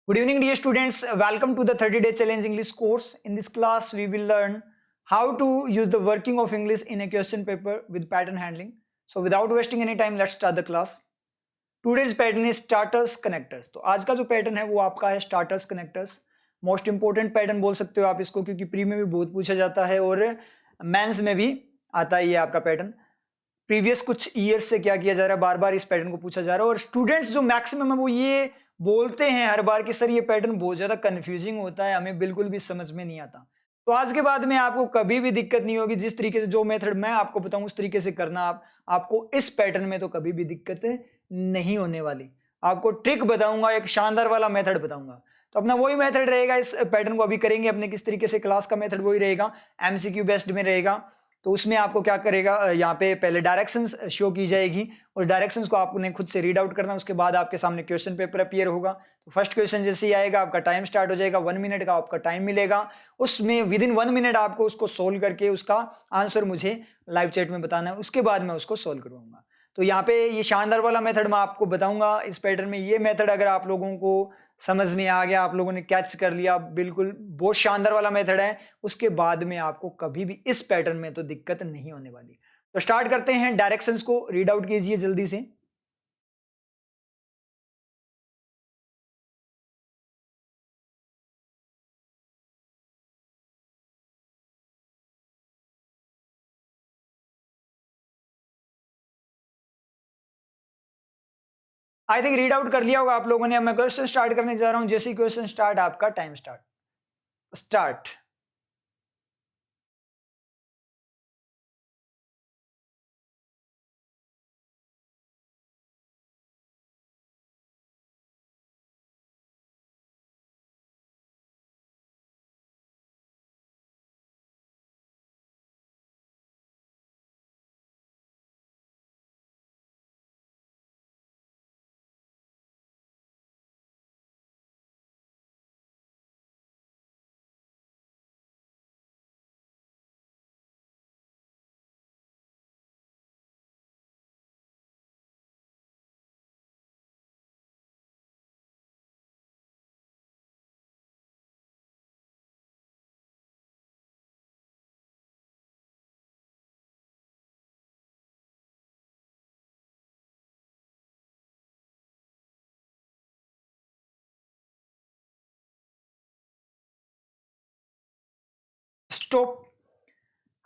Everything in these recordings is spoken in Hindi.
Good evening, dear students. Welcome to the 30-day challenge English course. In this class, we will learn how to use the working of English in a question paper with pattern handling. So, without wasting any time, let's start the class. Today's pattern is starters connectors. तो आज का जो पैटर्न है वो आपका है starters connectors. Most important pattern बोल सकते हो आप इसको, क्योंकि प्री में भी बहुत पूछा जाता है और मेंस में भी आता है ये आपका पैटर्न. प्रीवियस कुछ ईयर्स से क्या किया जा रहा है, बार बार इस पैटर्न को पूछा जा रहा है और स्टूडेंट्स जो मैक्सिमम है वो ये बोलते हैं हर बार कि सर ये पैटर्न बहुत ज्यादा कंफ्यूजिंग होता है, हमें बिल्कुल भी समझ में नहीं आता. तो आज के बाद में आपको कभी भी दिक्कत नहीं होगी. जिस तरीके से जो मेथड मैं आपको बताऊं उस तरीके से करना. आपको इस पैटर्न में तो कभी भी दिक्कत नहीं होने वाली. आपको ट्रिक बताऊंगा, एक शानदार वाला मेथड बताऊंगा. तो अपना वही मेथड रहेगा. इस पैटर्न को अभी करेंगे अपने किस तरीके से. क्लास का मेथड वही रहेगा, एमसीक्यू बेस्ड में रहेगा. तो उसमें आपको क्या करेगा, यहाँ पे पहले डायरेक्शंस शो की जाएगी और डायरेक्शंस को आपने खुद से रीड आउट करना. उसके बाद आपके सामने क्वेश्चन पेपर अपीयर होगा. तो फर्स्ट क्वेश्चन जैसे ही आएगा आपका टाइम स्टार्ट हो जाएगा. 1 मिनट का आपका टाइम मिलेगा. उसमें विद इन 1 मिनट आपको उसको सोल्व करके उसका आंसर मुझे लाइव चैट में बताना है. उसके बाद मैं उसको सोल्व करवाऊंगा. तो यहाँ पे ये शानदार वाला मेथड मैं आपको बताऊंगा इस पैटर्न में. ये मेथड अगर आप लोगों को समझ में आ गया, आप लोगों ने कैच कर लिया, बिल्कुल बहुत शानदार वाला मेथड है. उसके बाद में आपको कभी भी इस पैटर्न में तो दिक्कत नहीं होने वाली. तो स्टार्ट करते हैं. डायरेक्शंस को रीड आउट कीजिए जल्दी से. आई थिंक रीड आउट कर लिया होगा आप लोगों ने. अब मैं क्वेश्चन स्टार्ट करने जा रहा हूं. जैसे क्वेश्चन स्टार्ट, आपका टाइम स्टार्ट. स्टॉप.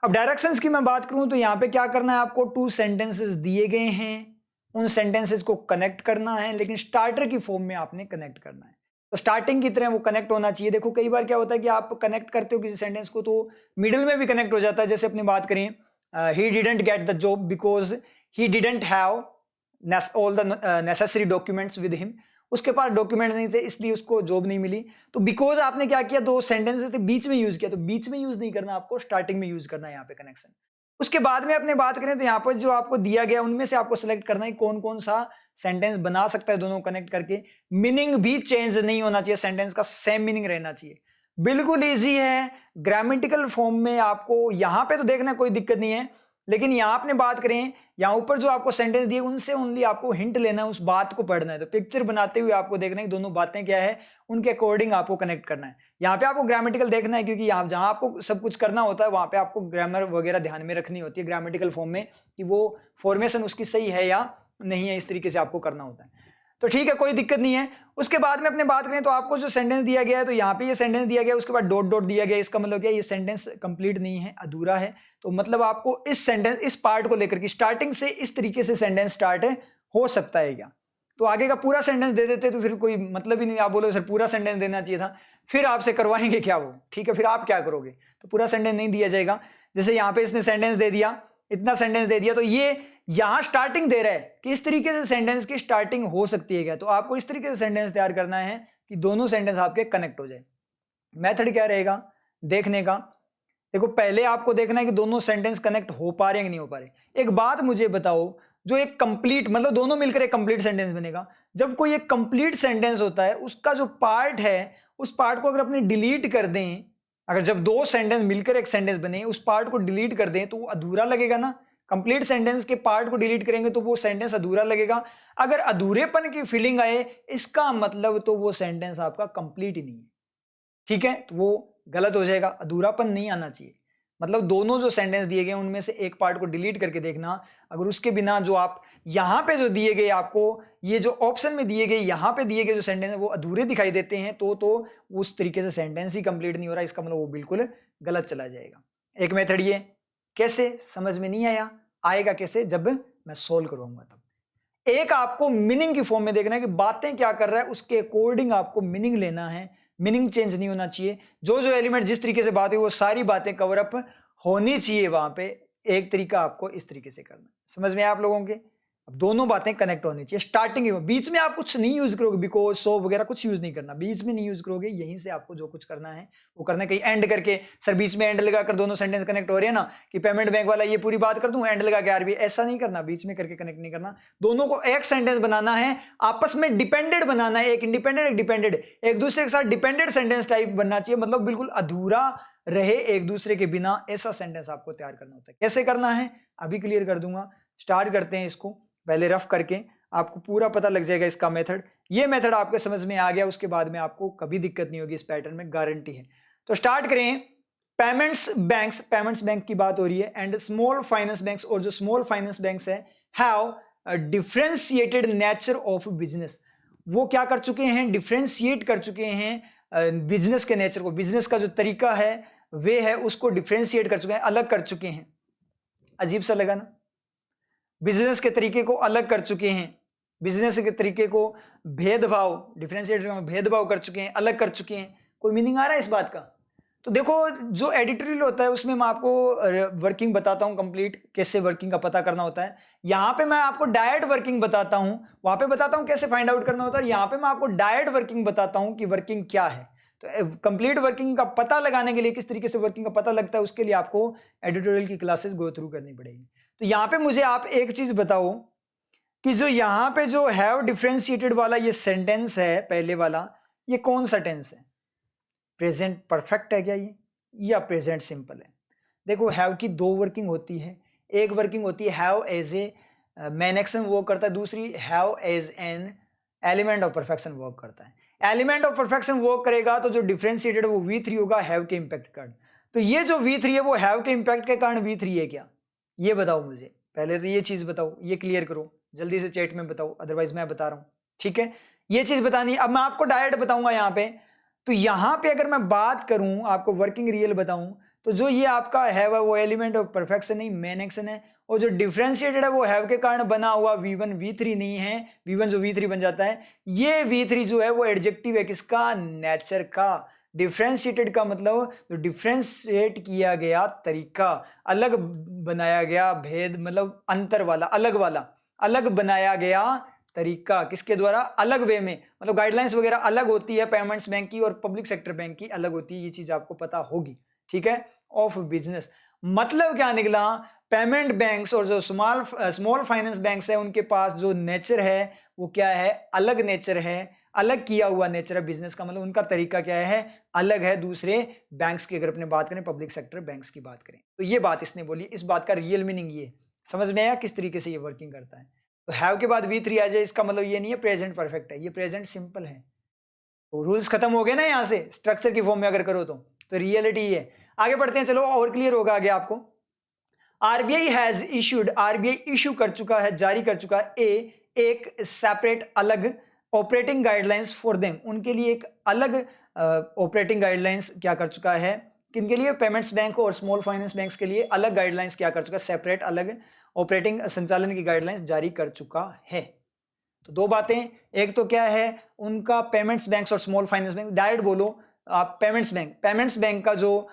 अब डायरेक्शंस की मैं बात करूं तो यहां पे क्या करना है आपको. 2 सेंटेंसेस दिए गए हैं, उन सेंटेंसेस को कनेक्ट करना है, लेकिन स्टार्टर की फॉर्म में आपने कनेक्ट करना है. तो स्टार्टिंग की तरह वो कनेक्ट होना चाहिए. देखो कई बार क्या होता है कि आप कनेक्ट करते हो किसी सेंटेंस को तो मिडिल में भी कनेक्ट हो जाता है. जैसे अपनी बात करें, he didn't get the job because he didn't have all the necessary documents with him. उसके पास डॉक्यूमेंट नहीं थे इसलिए उसको जॉब नहीं मिली. तो बिकॉज आपने क्या किया, 2 सेंटेंसेस थे बीच में यूज किया. तो बीच में यूज नहीं करना, आपको स्टार्टिंग में यूज करना है यहाँ पे कनेक्शन. उसके बाद में अपने बात करें तो यहाँ पर जो आपको दिया गया उनमें से आपको सेलेक्ट करना है कौन कौन सा सेंटेंस बना सकता है दोनों कनेक्ट करके. मीनिंग भी चेंज नहीं होना चाहिए, सेंटेंस का सेम मीनिंग रहना चाहिए. बिल्कुल इजी है. ग्रामेटिकल फॉर्म में आपको यहाँ पे तो देखना कोई दिक्कत नहीं है, लेकिन यहाँ आपने बात करें, यहाँ ऊपर जो आपको सेंटेंस दिए उनसे ओनली आपको हिंट लेना है, उस बात को पढ़ना है. तो पिक्चर बनाते हुए आपको देखना है कि दोनों बातें क्या है, उनके अकॉर्डिंग आपको कनेक्ट करना है. यहाँ पे आपको ग्रामेटिकल देखना है, क्योंकि यहाँ जहाँ आपको सब कुछ करना होता है वहां पे आपको ग्रामर वगैरह ध्यान में रखनी होती है ग्रामेटिकल फॉर्म में, कि वो फॉर्मेशन उसकी सही है या नहीं है. इस तरीके से आपको करना होता है. तो ठीक है, कोई दिक्कत नहीं है. उसके बाद में अपने बात करें तो आपको जो सेंटेंस दिया गया है, तो यहाँ पे ये सेंटेंस दिया गया, उसके बाद डॉट डॉट दिया गया. इसका मतलब क्या है, ये सेंटेंस कंप्लीट नहीं है, अधूरा है. तो मतलब आपको इस सेंटेंस, इस पार्ट को लेकर के स्टार्टिंग से इस तरीके से सेंटेंस स्टार्ट हो सकता है क्या. तो आगे का पूरा सेंटेंस दे देते तो फिर कोई मतलब ही नहीं. आप बोलो सर पूरा सेंटेंस देना चाहिए था, फिर आपसे करवाएंगे क्या वो. ठीक है, फिर आप क्या करोगे. तो पूरा सेंटेंस नहीं दिया जाएगा. जैसे यहाँ पे इसने सेंटेंस दे दिया, इतना सेंटेंस दे दिया, तो ये यहां स्टार्टिंग दे रहा है कि इस तरीके से सेंटेंस की स्टार्टिंग हो सकती है क्या. तो आपको इस तरीके से सेंटेंस तैयार करना है कि दोनों सेंटेंस आपके कनेक्ट हो जाए. मेथड क्या रहेगा देखने का. देखो पहले आपको देखना है कि दोनों सेंटेंस कनेक्ट हो पा रहे हैं कि नहीं हो पा रहे. एक बात मुझे बताओ, जो एक कंप्लीट मतलब दोनों मिलकर एक कंप्लीट सेंटेंस बनेगा. जब कोई एक कंप्लीट सेंटेंस होता है, उसका जो पार्ट है उस पार्ट को अगर अपने डिलीट कर दें, अगर जब 2 सेंटेंस मिलकर एक सेंटेंस बने उस पार्ट को डिलीट कर दें तो वो अधूरा लगेगा ना. कंप्लीट सेंटेंस के पार्ट को डिलीट करेंगे तो वो सेंटेंस अधूरा लगेगा। अगर अधूरेपन की फीलिंग आए इसका मतलब तो वो सेंटेंस आपका कंप्लीट ही नहीं है, ठीक है, तो वो गलत हो जाएगा, अधूरापन नहीं आना चाहिए। मतलब दोनों जो सेंटेंस दिए गए उनमें से एक पार्ट को डिलीट करके देखना, अगर उसके बिना जो आप यहां पे जो दिए गए आपको ये जो ऑप्शन में दिए गए यहां पे दिए गए जो सेंटेंस है वो अधूरे दिखाई देते हैं तो उस तरीके से सेंटेंस ही कंप्लीट नहीं हो रहा, इसका मतलब वो बिल्कुल गलत चला जाएगा। एक मेथड ये, कैसे समझ में नहीं आया, आएगा कैसे, जब मैं सोल्व करूंगा तब। एक आपको मीनिंग की फॉर्म में देखना है कि बातें क्या कर रहा है, उसके अकॉर्डिंग आपको मीनिंग लेना है, मीनिंग चेंज नहीं होना चाहिए। जो जो एलिमेंट जिस तरीके से बात हुई वो सारी बातें कवर अप होनी चाहिए वहां पे। एक तरीका आपको इस तरीके से करना है, समझ में आप लोगों के। अब दोनों बातें कनेक्ट होनी चाहिए स्टार्टिंग में, बीच में आप कुछ नहीं यूज करोगे, बिकॉज सो वगैरह कुछ यूज नहीं करना, बीच में नहीं यूज करोगे, यहीं से आपको जो कुछ करना है वो करना है। कहीं एंड करके सर बीच में एंड लगाकर दोनों सेंटेंस कनेक्ट हो रहे हैं ना, कि पेमेंट बैंक वाला ये पूरी बात कर दूं एंड लगा के आरबीआई, ऐसा नहीं करना, बीच में करके कनेक्ट नहीं करना। दोनों को एक सेंटेंस बनाना है, आपस में डिपेंडेंट बनाना है, एक इंडिपेंडेंट एक डिपेंडेंट, एक दूसरे के साथ डिपेंडेंट सेंटेंस टाइप बनना चाहिए, मतलब बिल्कुल अधूरा रहे एक दूसरे के बिना, ऐसा सेंटेंस आपको तैयार करना होता है। कैसे करना है अभी क्लियर कर दूंगा। स्टार्ट करते हैं इसको, पहले रफ करके आपको पूरा पता लग जाएगा इसका मेथड। ये मेथड आपके समझ में आ गया, उसके बाद में आपको कभी दिक्कत नहीं होगी इस पैटर्न में, गारंटी है। तो स्टार्ट करें। पेमेंट्स बैंक की बात हो रही है, एंड स्मॉल फाइनेंस बैंक्स, और जो स्मॉल फाइनेंस बैंक्स है have differentiated nature of business. वो क्या कर चुके हैं, डिफरेंशिएट कर चुके हैं बिजनेस के नेचर को, बिजनेस का जो तरीका है वे है उसको डिफरेंशिएट कर चुके हैं, अलग कर चुके हैं। अजीब सा लगा ना, बिजनेस के तरीके को अलग कर चुके हैं, बिजनेस के तरीके को भेदभाव, डिफरेंशिएट भेदभाव कर चुके हैं, अलग कर चुके हैं। कोई मीनिंग आ रहा है इस बात का? तो देखो जो एडिटोरियल होता है उसमें मैं आपको वर्किंग बताता हूं कंप्लीट, कैसे वर्किंग का पता करना होता है। यहां पे मैं आपको डायरेक्ट वर्किंग बताता हूं, वहां पे बताता हूं कैसे फाइंड आउट करना होता है, यहां पे मैं आपको डायरेक्ट वर्किंग बताता हूं कि वर्किंग क्या है। तो कंप्लीट वर्किंग का पता लगाने के लिए, किस तरीके से वर्किंग का पता लगता है, उसके लिए आपको एडिटोरियल की क्लासेस गो थ्रू करनी पड़ेगी। तो यहां पे मुझे आप एक चीज बताओ कि जो यहां पे जो हैव डिफरेंशिएटेड वाला ये सेंटेंस है पहले वाला, ये कौन सा टेंस है? प्रेजेंट परफेक्ट है क्या ये, या प्रेजेंट सिंपल है? देखो हैव की दो वर्किंग होती है, एक वर्किंग होती है have as a main action work करता है, दूसरी have as an element of perfection work करता है। एलिमेंट ऑफ परफेक्शन वर्क करेगा तो जो डिफरेंशिएटेड वो V3 होगा हैव के इंपैक्ट कारण। तो ये जो V3 है वो हैव के इंपैक्ट के कारण V3 है क्या, ये बताओ मुझे। पहले तो ये चीज बताओ, ये क्लियर करो जल्दी से चैट में बताओ, अदरवाइज मैं बता रहा हूं, ठीक है। ये चीज बतानी है, अब मैं आपको डायरेक्ट बताऊंगा यहाँ पे। तो यहां पे अगर मैं बात करूं, आपको वर्किंग रियल बताऊं, तो जो ये आपका हैव है वो एलिमेंट ऑफ परफेक्शन नहीं मेन एक्शन है, और जो डिफरेंशिएटेड है वो हैव के कारण बना हुआ V1 V3 नहीं है, V1 जो V3 बन जाता है, ये V3 जो है वो एडजेक्टिव है किसका, नेचर का। डिफरेंशिएटेड का मतलब जो डिफरेंशिएट किया गया तरीका, अलग बनाया गया भेद, मतलब अंतर वाला, अलग बनाया गया तरीका, किसके द्वारा, अलग वे में, मतलब गाइडलाइंस वगैरह अलग होती है पेमेंट्स बैंक की और पब्लिक सेक्टर बैंक की अलग होती है, ये चीज आपको पता होगी, ठीक है। ऑफ बिजनेस मतलब क्या निकला, पेमेंट बैंक्स और जो स्मॉल फाइनेंस बैंक्स है उनके पास जो नेचर है वो क्या है, अलग नेचर है, अलग किया हुआ नेचर है बिजनेस का, मतलब उनका तरीका क्या है, अलग है दूसरे बैंक्स की। अगर अपने बात करें पब्लिक सेक्टर बैंक्स की बात करें तो ये बात इसने बोली, इस बात का रियल मीनिंग ये समझ में आया किस तरीके से ये वर्किंग करता है। तो हैव के बाद V3 आ जाए, इसका मतलब ये नहीं है प्रेजेंट परफेक्ट है, ये प्रेजेंट सिंपल है। तो रूल्स खत्म हो गए ना यहाँ से, स्ट्रक्चर की फॉर्म में अगर करो तो रियलिटी है। आगे बढ़ते हैं, चलो और क्लियर होगा आगे आपको। RBI has issued, RBI issue कर चुका है, जारी कर चुका है एक सेपरेट अलग ऑपरेटिंग गाइडलाइंस फॉर देम, उनके लिए एक अलग ऑपरेटिंग गाइडलाइंस क्या कर चुका है, किनके लिए, पेमेंट्स बैंक और स्मॉल फाइनेंस बैंक्स के लिए अलग गाइडलाइंस क्या कर चुका है, सेपरेट अलग ऑपरेटिंग संचालन की गाइडलाइंस जारी कर चुका है। तो दो बातें, एक तो क्या है उनका पेमेंट्स बैंक्स और स्मॉल फाइनेंस बैंक, डायरेक्ट बोलो आप पेमेंट्स बैंक का जो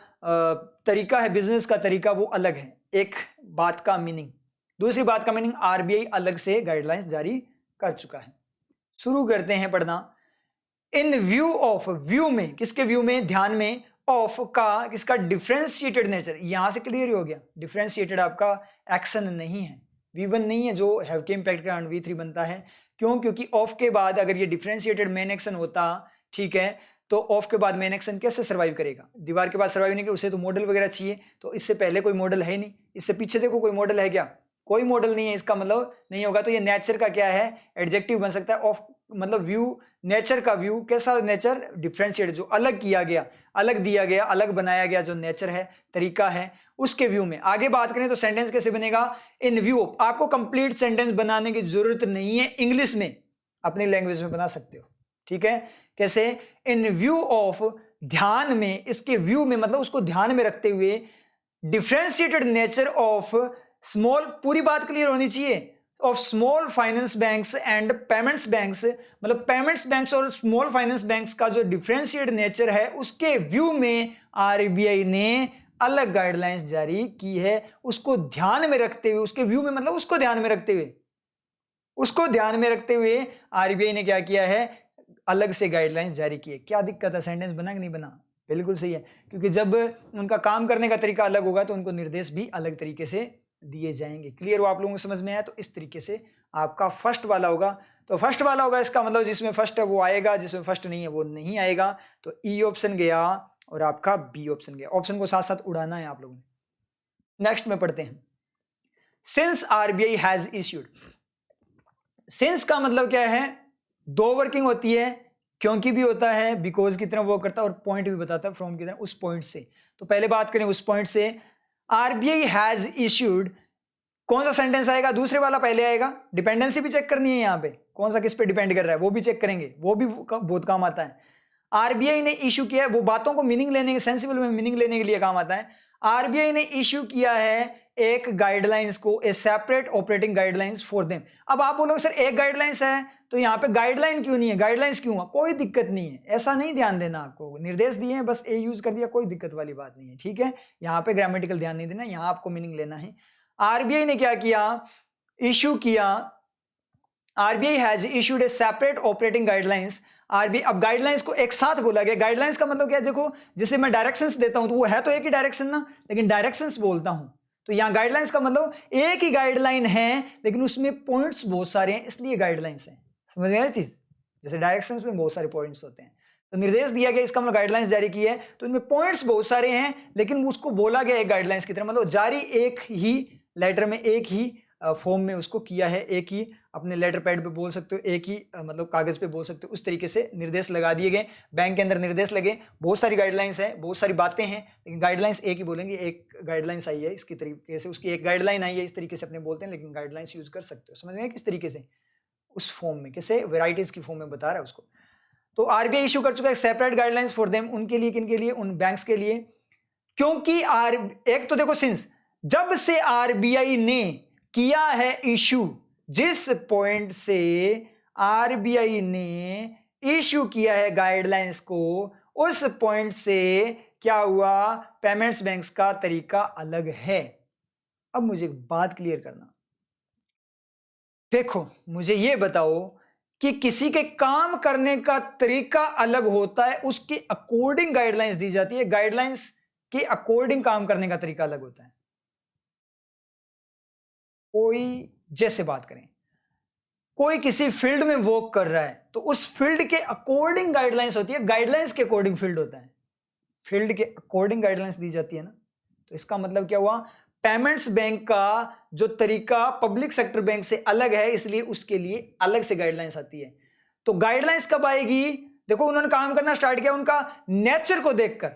तरीका है, बिजनेस का तरीका वो अलग है, एक बात का मीनिंग। दूसरी बात का मीनिंग आरबीआई अलग से गाइडलाइंस जारी कर चुका है। शुरू करते हैं पढ़ना। इन व्यू ऑफ, व्यू में, किसके व्यू में, ध्यान में, ऑफ का किसका, डिफरेंशिएटेड नेचर, यहां से क्लियर ही हो गया, डिफरेंशिएटेड आपका एक्शन नहीं है, V1 नहीं है जो हैव के इंपैक्ट के कारण V3 बनता है। क्यों, क्योंकि ऑफ के बाद अगर ये डिफरेंशिएटेड मेन एक्शन होता, ठीक है, तो ऑफ के बाद मेन एक्शन कैसे सर्वाइव करेगा, दीवार के बाद सर्वाइव नहीं करेगा, उसे तो मॉडल वगैरह चाहिए, तो इससे पहले कोई मॉडल है नहीं, इससे पीछे देखो कोई मॉडल है क्या, कोई मॉडल नहीं है, इसका मतलब नहीं होगा। तो ये नेचर का क्या है, एडजेक्टिव बन सकता है ऑफ, मतलब व्यू, नेचर का व्यू। कैसा नेचर, डिफरेंशिएट, जो अलग किया गया, अलग दिया गया, अलग बनाया गया जो नेचर है, तरीका है, उसके व्यू में। आगे बात करें तो सेंटेंस कैसे बनेगा, इन व्यू ऑफ। आपको कंप्लीट सेंटेंस बनाने की जरूरत नहीं है, इंग्लिश में अपनी लैंग्वेज में बना सकते हो, ठीक है। कैसे, इन व्यू ऑफ, ध्यान में, इसके व्यू में मतलब उसको ध्यान में रखते हुए, डिफरेंशिएटेड नेचर ऑफ स्मॉल, पूरी बात क्लियर होनी चाहिए, of small finance banks and payments banks, मतलब पेमेंट्स बैंक्स और स्मॉल फाइनेंस बैंक्स का जो डिफरेंशिएट नेचर है, उसके व्यू में आरबीआई ने अलग गाइडलाइंस जारी की है। उसको ध्यान में रखते हुए, उसके व्यू में मतलब उसको ध्यान में रखते हुए, उसको ध्यान में रखते हुए आरबीआई ने क्या किया है, अलग से गाइडलाइंस जारी की है। क्या दिक्कत है, सेंटेंस बना कि नहीं बना, बिल्कुल सही है, क्योंकि जब उनका काम करने का तरीका अलग होगा तो उनको निर्देश भी अलग तरीके से दिए जाएंगे। क्लियर हो आप लोगों को, समझ में आया। तो इस तरीके से आपका फर्स्ट वाला होगा। तो फर्स्ट वाला होगा, इसका मतलब जिसमें फर्स्ट है वो आएगा, जिसमें फर्स्ट नहीं है वो नहीं आएगा। तो ई ऑप्शन गया और आपका बी ऑप्शन गया। ऑप्शन को साथ साथ उड़ाना है आप लोगों ने। नेक्स्ट में पढ़ते हैं, since RBI has issued. Since का मतलब क्या है, दो वर्किंग होती है, क्योंकि भी होता है, बिकॉज की तरह वो करता है, और पॉइंट भी बताता है, फ्रॉम की तरह, उस पॉइंट से। तो पहले बात करें उस पॉइंट से, आरबीआई हैज इश्यूड, कौन सा सेंटेंस आएगा, दूसरे वाला पहले आएगा। डिपेंडेंसी भी चेक करनी है यहाँ पे, कौन सा किस पे डिपेंड कर रहा है वो भी चेक करेंगे, वो भी बहुत काम आता है। आरबीआई ने इश्यू किया है, वो बातों को मीनिंग लेने के, सेंसिबल में मीनिंग लेने के लिए काम आता है। आरबीआई ने इश्यू किया है एक गाइडलाइंस को, ए separate operating guidelines for them. अब आप बोलोगे सर एक गाइडलाइंस है तो यहाँ पे गाइडलाइन क्यों नहीं है, गाइडलाइंस क्यों है, कोई दिक्कत नहीं है, ऐसा नहीं ध्यान देना, आपको निर्देश दिए हैं बस ए यूज कर दिया, कोई दिक्कत वाली बात नहीं है, ठीक है। यहाँ पे ग्रामेटिकल ध्यान नहीं देना, यहाँ आपको मीनिंग लेना है। आरबीआई ने क्या किया, इश्यू किया, RBI has issued A separate operating guidelines. RBI, अब गाइडलाइंस को एक साथ बोला गया। गाइडलाइंस का मतलब क्या है, देखो जैसे मैं डायरेक्शंस देता हूं तो वो है तो एक ही डायरेक्शन ना, लेकिन डायरेक्शंस बोलता हूं तो यहां गाइडलाइंस का मतलब एक ही गाइडलाइन है, लेकिन उसमें पॉइंट्स बहुत सारे हैं, इसलिए गाइडलाइंस है। समझ में आ रही चीज, जैसे डायरेक्शंस में बहुत सारे पॉइंट्स होते हैं, तो निर्देश दिया गया, इसका मतलब गाइडलाइंस जारी की है, तो इनमें पॉइंट्स बहुत सारे हैं, लेकिन उसको बोला गया एक गाइडलाइंस की तरह, मतलब जारी एक ही लेटर में, एक ही फॉर्म में उसको किया है, एक ही अपने लेटर पैड पे बोल सकते हो, एक ही मतलब कागज पे बोल सकते हो, उस तरीके से निर्देश लगा दिए गए। बैंक के अंदर निर्देश लगे, बहुत सारी गाइडलाइंस है, बहुत सारी बातें हैं, लेकिन गाइडलाइंस एक ही बोलेंगे, एक गाइडलाइंस आई है इसकी तरीके से, उसकी एक गाइडलाइन आई है, इस तरीके से अपने बोलते हैं, लेकिन गाइडलाइंस यूज कर सकते हो। समझ में किस तरीके से, उस फॉर्म में, कैसे वेराइटीज की फॉर्म में बता रहा है उसको। तो आरबीआई इशू कर चुका है सेपरेट गाइडलाइंस फॉर देम, उनके लिए, किन के लिए, उन बैंक्स के लिए, क्योंकि एक तो देखो सिंस, जब से आरबीआई ने किया है इशू, जिस पॉइंट से आरबीआई ने इशू किया है गाइडलाइंस को, उस पॉइंट से क्या हुआ, पेमेंट्स बैंक्स का तरीका अलग है। अब मुझे एक बात क्लियर करना, देखो मुझे ये बताओ कि किसी के काम करने का तरीका अलग होता है, उसके अकॉर्डिंग गाइडलाइंस दी जाती है, गाइडलाइंस के अकॉर्डिंग काम करने का तरीका अलग होता है। कोई, जैसे बात करें, कोई किसी फील्ड में वर्क कर रहा है तो उस फील्ड के अकॉर्डिंग गाइडलाइंस होती है, गाइडलाइंस के अकॉर्डिंग फील्ड होता है, फील्ड के अकॉर्डिंग गाइडलाइंस दी जाती है ना। तो इसका मतलब क्या हुआ, पेमेंट्स बैंक का जो तरीका पब्लिक सेक्टर बैंक से अलग है, इसलिए उसके लिए अलग से गाइडलाइंस आती है। तो गाइडलाइंस कब आएगी, देखो उन्होंने काम करना स्टार्ट किया उनका नेचर को देखकर,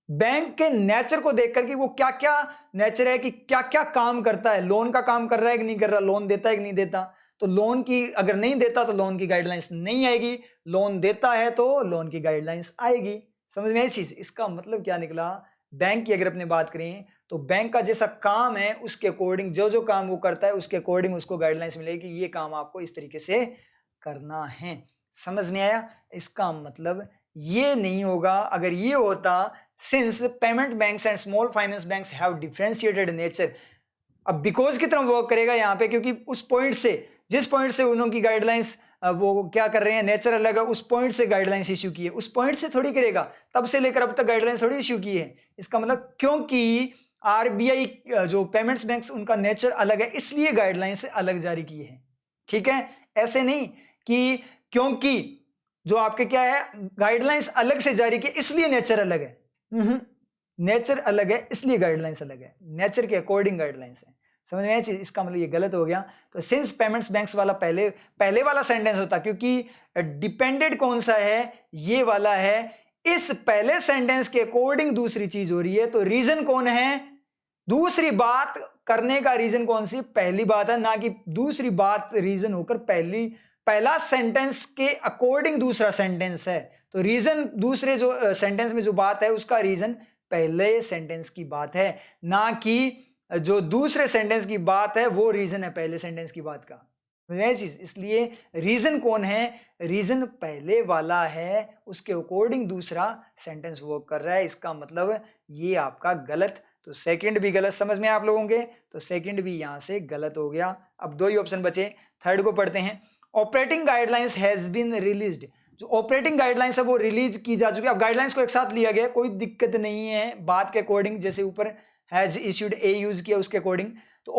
बैंक के नेचर को देखकर कि वो क्या क्या नेचर है, कि क्या क्या काम करता है, लोन का काम कर रहा है कि नहीं कर रहा, लोन देता है कि नहीं देता। तो लोन की अगर नहीं देता तो लोन की गाइडलाइंस नहीं आएगी, लोन देता है तो लोन की गाइडलाइंस आएगी। समझ में आई चीज, इसका मतलब क्या निकला, बैंक की अगर अपने बात करें तो बैंक का जैसा काम है उसके अकॉर्डिंग, जो जो काम वो करता है उसके अकॉर्डिंग उसको गाइडलाइंस मिलेगी कि ये काम आपको इस तरीके से करना है। समझ में आया, इसका मतलब ये नहीं होगा। अगर ये होता, since payment banks and small finance banks have differentiated nature, अब बिकॉज की तरह वर्क करेगा यहाँ पे, क्योंकि उस पॉइंट से, जिस पॉइंट से उन्होंने गाइडलाइंस वो क्या कर रहे हैं, नेचर अलग है, उस पॉइंट से गाइडलाइंस इश्यू की है, उस पॉइंट से थोड़ी करेगा, तब से लेकर अब तक गाइडलाइंस थोड़ी इश्यू की है। इसका मतलब क्योंकि आरबीआई जो पेमेंट्स बैंक्स उनका नेचर अलग है, इसलिए गाइडलाइंस अलग जारी की है, ठीक है। ऐसे नहीं कि क्योंकि जो आपके क्या है, गाइडलाइंस अलग से जारी की इसलिए नेचर अलग है, नेचर अलग है इसलिए गाइडलाइंस अलग है, नेचर के अकॉर्डिंग गाइडलाइंस है। समझ में आया चीज? इसका मतलब ये गलत हो गया। तो सिंस पेमेंट्स बैंक्स वाला पहले वाला सेंटेंस होता, क्योंकि डिपेंडेंट कौन सा है, ये वाला है, इस पहले सेंटेंस के अकॉर्डिंग दूसरी चीज हो रही है, तो रीजन कौन है, दूसरी बात करने का रीजन कौन सी, पहली बात है, ना कि दूसरी बात रीजन होकर पहला सेंटेंस के अकॉर्डिंग दूसरा सेंटेंस है। तो रीजन दूसरे जो सेंटेंस में जो बात है उसका रीजन पहले सेंटेंस की बात है, ना कि जो दूसरे सेंटेंस की बात है वो रीजन है पहले सेंटेंस की बात का। चीज, इसलिए रीजन कौन है, रीजन पहले वाला है, उसके अकॉर्डिंग दूसरा सेंटेंस वर्क कर रहा है। इसका मतलब ये आपका गलत। तो सेकंड भी गलत समझ में आप लोगों के, तो सेकंड भी यहां से गलत हो गया। अब दो ही ऑप्शन बचे, थर्ड को पढ़ते हैं। Operating guidelines has been released, जो ऑपरेटिंग गाइडलाइंस है वो रिलीज की जा चुकी है। अब गाइडलाइंस को एक साथ लिया गया, कोई दिक्कत नहीं है बात के अकॉर्डिंग, जैसे ऊपर हैज इश्यूड ए यूज किया उसके अकॉर्डिंग। तो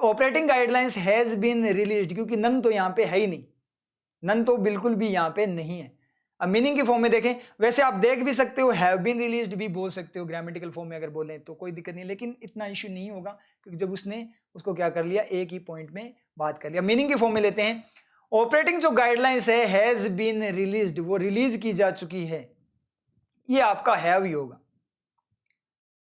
operating guidelines has been released, क्योंकि नन तो यहां पे है ही नहीं, नन तो बिल्कुल भी यहां पे नहीं है। अब मीनिंग की फॉर्म में देखें, वैसे आप देख भी सकते हो, हैव बीन रिलीज्ड भी बोल सकते हो ग्रामेटिकल फॉर्म में अगर बोले तो कोई दिक्कत नहीं, लेकिन इतना इश्यू नहीं होगा क्योंकि जब उसने उसको क्या कर लिया, एक ही पॉइंट में बात कर लिया। मीनिंग की फॉर्म में लेते हैं, ऑपरेटिंग जो गाइडलाइंस है हैज बीन रिलीज्ड, वो रिलीज की जा चुकी है, ये आपका हैव ही होगा।